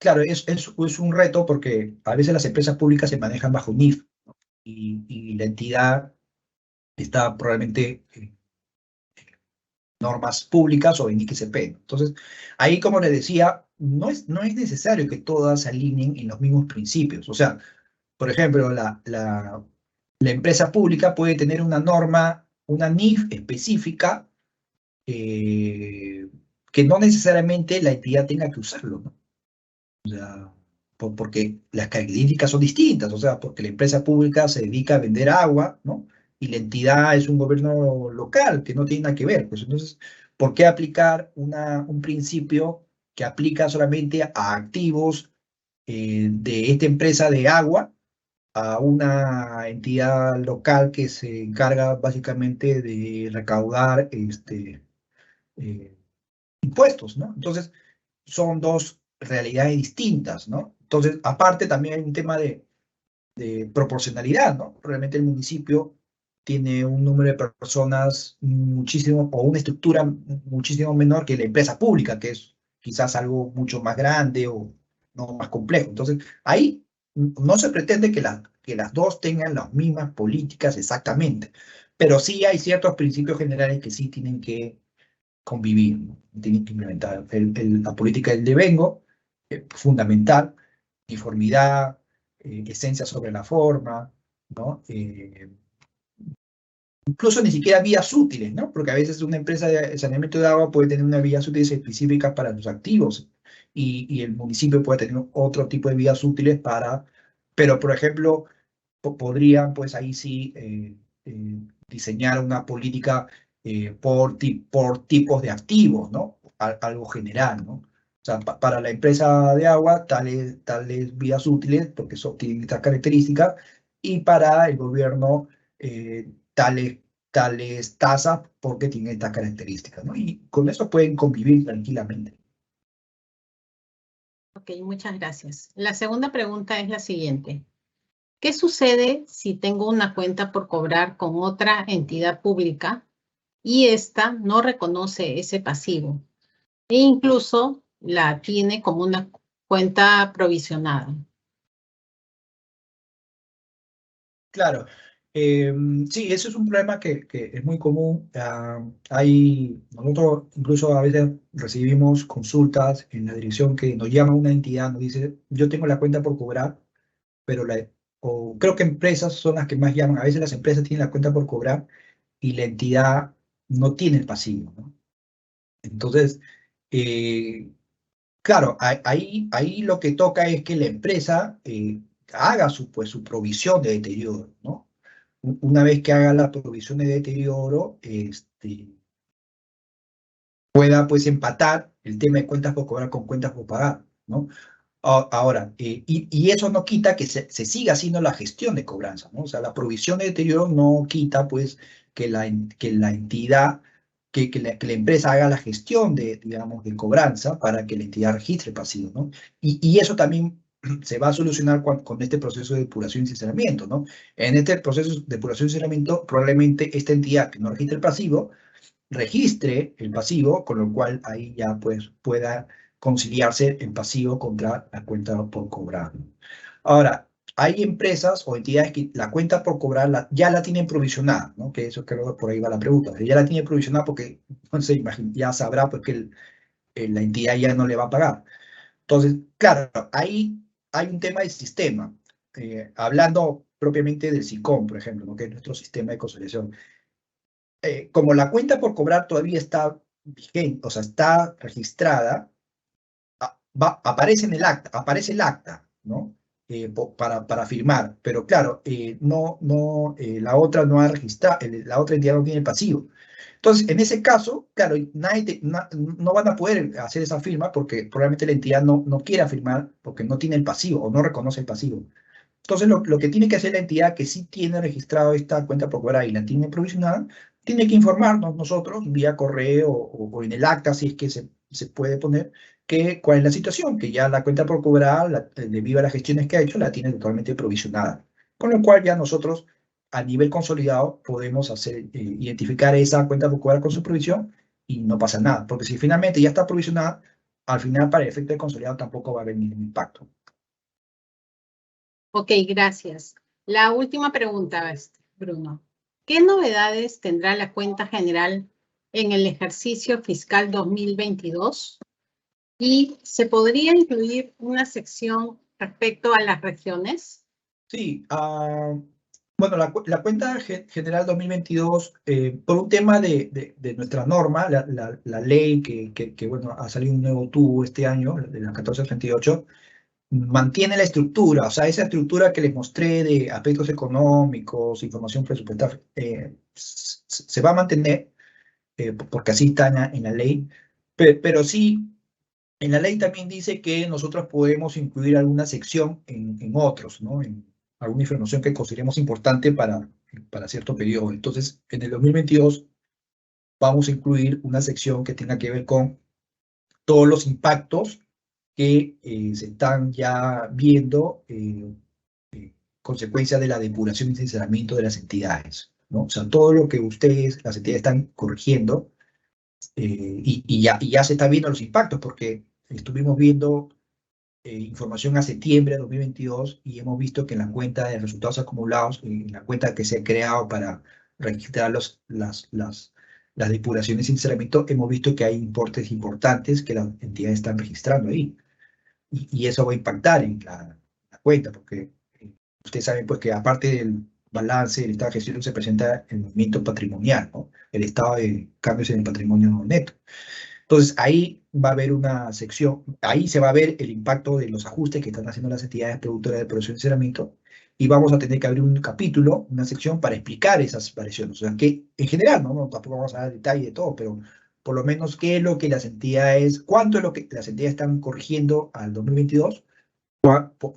[SPEAKER 2] claro, es un reto porque a veces las empresas públicas se manejan bajo NIF, ¿no? Y la entidad está probablemente en normas públicas o en IGCP. Entonces, ahí, como les decía, no es necesario que todas se alineen en los mismos principios. O sea, por ejemplo, la empresa pública puede tener una norma, una NIF específica, que no necesariamente la entidad tenga que usarlo, ¿no? O sea, porque las características son distintas, o sea, porque la empresa pública se dedica a vender agua, ¿no? Y la entidad es un gobierno local que no tiene nada que ver. Pues entonces, ¿por qué aplicar un principio que aplica solamente a activos de esta empresa de agua, a una entidad local que se encarga básicamente de recaudar impuestos, ¿no? Entonces, son dos realidades distintas, ¿no? Entonces, aparte también hay un tema de proporcionalidad, ¿no? Realmente el municipio tiene un número de personas muchísimo, o una estructura muchísimo menor que la empresa pública, que es quizás algo mucho más grande o no más complejo. Entonces, ahí no se pretende que las dos tengan las mismas políticas exactamente, pero sí hay ciertos principios generales que sí tienen que convivir, ¿no? Tienen que implementar la política del devengo, fundamental, uniformidad, esencia sobre la forma, ¿no? Incluso ni siquiera vías útiles, ¿no? Porque a veces una empresa de saneamiento de agua puede tener unas vías útiles específicas para los activos y el municipio puede tener otro tipo de vías útiles para, pero por ejemplo, podrían pues ahí sí diseñar una política por tipos de activos, ¿no? Algo general, ¿no? O sea, para la empresa de agua, tales vías útiles, porque eso tiene estas características, y para el gobierno, tales tasas, porque tienen estas características, ¿no? Y con eso pueden convivir tranquilamente.
[SPEAKER 1] Ok, muchas gracias. La segunda pregunta es la siguiente. ¿Qué sucede si tengo una cuenta por cobrar con otra entidad pública y ésta no reconoce ese pasivo e incluso la tiene como una cuenta provisionada?
[SPEAKER 2] Claro, sí, eso es un problema que es muy común. Nosotros incluso a veces recibimos consultas en la dirección que nos llama una entidad, nos dice, yo tengo la cuenta por cobrar, pero o creo que empresas son las que más llaman. A veces las empresas tienen la cuenta por cobrar y la entidad no tiene el pasivo, ¿no? Entonces, eh, claro, ahí lo que toca es que la empresa haga pues, su provisión de deterioro, ¿no? Una vez que haga la provisión de deterioro, pueda pues empatar el tema de cuentas por cobrar con cuentas por pagar, ¿no? Ahora, y eso no quita que se siga haciendo la gestión de cobranza, ¿no? O sea, la provisión de deterioro no quita pues que la entidad, que la empresa haga la gestión de, digamos, de cobranza para que la entidad registre el pasivo, ¿no? Y eso también se va a solucionar con este proceso de depuración y sinceramiento, ¿no? En este proceso de depuración y sinceramiento, probablemente esta entidad que no registre el pasivo, registre el pasivo, con lo cual ahí ya pues pueda conciliarse el pasivo contra la cuenta por cobrar. Ahora, hay empresas o entidades que la cuenta por cobrar ya la tienen provisionada, ¿no? Que eso creo que por ahí va la pregunta. Ya la tiene provisionada porque, no sé, ya sabrá pues que la entidad ya no le va a pagar. Entonces, claro, ahí hay un tema de sistema. Hablando propiamente del SICOM, por ejemplo, ¿no? Que es nuestro sistema de consolidación. Como la cuenta por cobrar todavía está vigente, o sea, está registrada, aparece en el acta, aparece el acta, ¿no? Para firmar, pero claro, la otra no ha registrado, la otra entidad no tiene el pasivo. Entonces, en ese caso, claro, no van a poder hacer esa firma porque probablemente la entidad no quiera firmar porque no tiene el pasivo o no reconoce el pasivo. Entonces, lo que tiene que hacer la entidad que sí tiene registrado esta cuenta por cobrar y la tiene provisionada, tiene que informarnos nosotros vía correo o en el acta, si es que se puede poner, cuál es la situación, que ya la cuenta por cobrar, debido a las gestiones que ha hecho, la tiene totalmente provisionada. Con lo cual ya nosotros, a nivel consolidado, podemos identificar esa cuenta por cobrar con su provisión y no pasa nada. Porque si finalmente ya está provisionada, al final para el efecto de consolidado tampoco va a haber ningún impacto.
[SPEAKER 1] Ok, gracias. La última pregunta, Bruno. ¿Qué novedades tendrá la cuenta general en el ejercicio fiscal 2022? ¿Y se podría incluir una sección respecto a las regiones?
[SPEAKER 2] Sí, bueno, la cuenta general 2022, por un tema de nuestra norma, la ley bueno, ha salido un nuevo tubo este año, de la 1438, mantiene la estructura, o sea, esa estructura que les mostré de aspectos económicos, información presupuestaria, se va a mantener, porque así está en la ley, pero sí En la ley también dice que nosotros podemos incluir alguna sección en otros, ¿no? En alguna información que consideremos importante para cierto periodo. Entonces, en el 2022 vamos a incluir una sección que tenga que ver con todos los impactos que se están ya viendo consecuencia de la depuración y sinceramiento de las entidades, ¿no? O sea, todo lo que ustedes, las entidades, están corrigiendo y ya se está viendo los impactos, porque estuvimos viendo información a septiembre de 2022 y hemos visto que en la cuenta de resultados acumulados, en la cuenta que se ha creado para registrar las depuraciones y sinceramiento, hemos visto que hay importes importantes que las entidades están registrando ahí. Y eso va a impactar en la cuenta, porque ustedes saben pues que aparte del balance del estado de gestión se presenta el movimiento patrimonial, ¿no? El estado de cambios en el patrimonio neto. Entonces, ahí va a haber una sección, ahí se va a ver el impacto de los ajustes que están haciendo las entidades productoras de producción y saneamiento, y vamos a tener que abrir un capítulo, una sección para explicar esas variaciones. O sea, que en general, ¿no? Tampoco vamos a dar detalle de todo, pero por lo menos qué es lo que las entidades, cuánto es lo que las entidades están corrigiendo al 2022,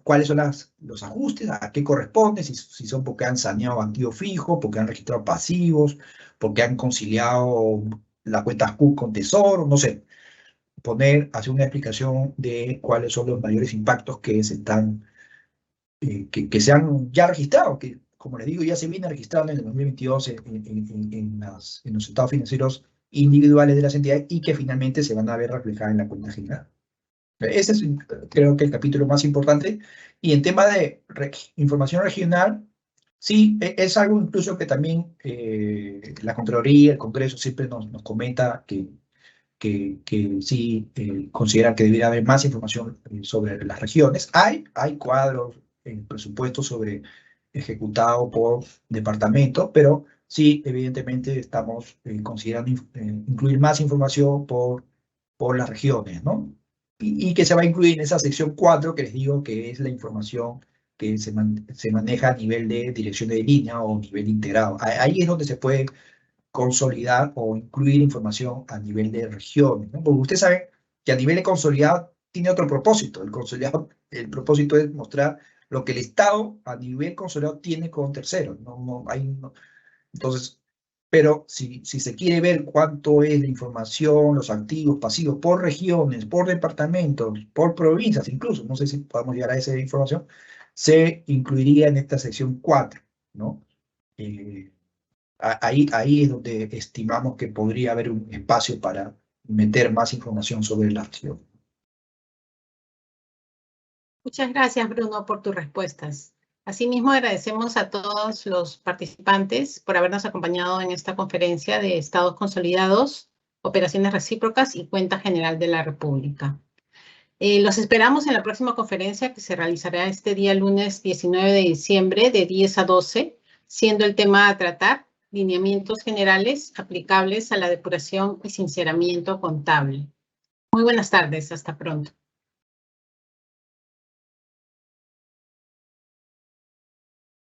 [SPEAKER 2] cuáles son los ajustes, a qué corresponde, si son porque han saneado activos fijos, porque han registrado pasivos, porque han conciliado las cuentas Q con Tesoro, no sé, hacer una explicación de cuáles son los mayores impactos que que se han ya registrado, que como les digo, ya se viene registrando en el 2022 en los estados financieros individuales de las entidades y que finalmente se van a ver reflejadas en la cuenta general. Ese es, creo que, el capítulo más importante. Y en tema de información regional, sí, es algo incluso que también la Contraloría, el Congreso siempre nos comenta que sí consideran que debería haber más información sobre las regiones. Hay cuadros en presupuesto sobre ejecutado por departamento, pero sí, evidentemente estamos considerando incluir más información por las regiones, ¿no? Y que se va a incluir en esa sección 4 que les digo que es la información que se maneja a nivel de dirección de línea o nivel integrado. Ahí es donde se puede consolidar o incluir información a nivel de regiones, ¿no? Porque usted sabe que a nivel de consolidado tiene otro propósito. El consolidado, el propósito es mostrar lo que el Estado a nivel consolidado tiene con terceros. Entonces, pero si se quiere ver cuánto es la información, los activos, pasivos, por regiones, por departamentos, por provincias, incluso, no sé si podemos llegar a esa información, se incluiría en esta sección 4, ¿no? Ahí es donde estimamos que podría haber un espacio para meter más información sobre la región.
[SPEAKER 1] Muchas gracias, Bruno, por tus respuestas. Asimismo, agradecemos a todos los participantes por habernos acompañado en esta conferencia de Estados Consolidados, Operaciones Recíprocas y Cuenta General de la República. Los esperamos en la próxima conferencia que se realizará este día lunes 19 de diciembre de 10 a 12, siendo el tema a tratar lineamientos generales aplicables a la depuración y sinceramiento contable. Muy buenas tardes, hasta pronto.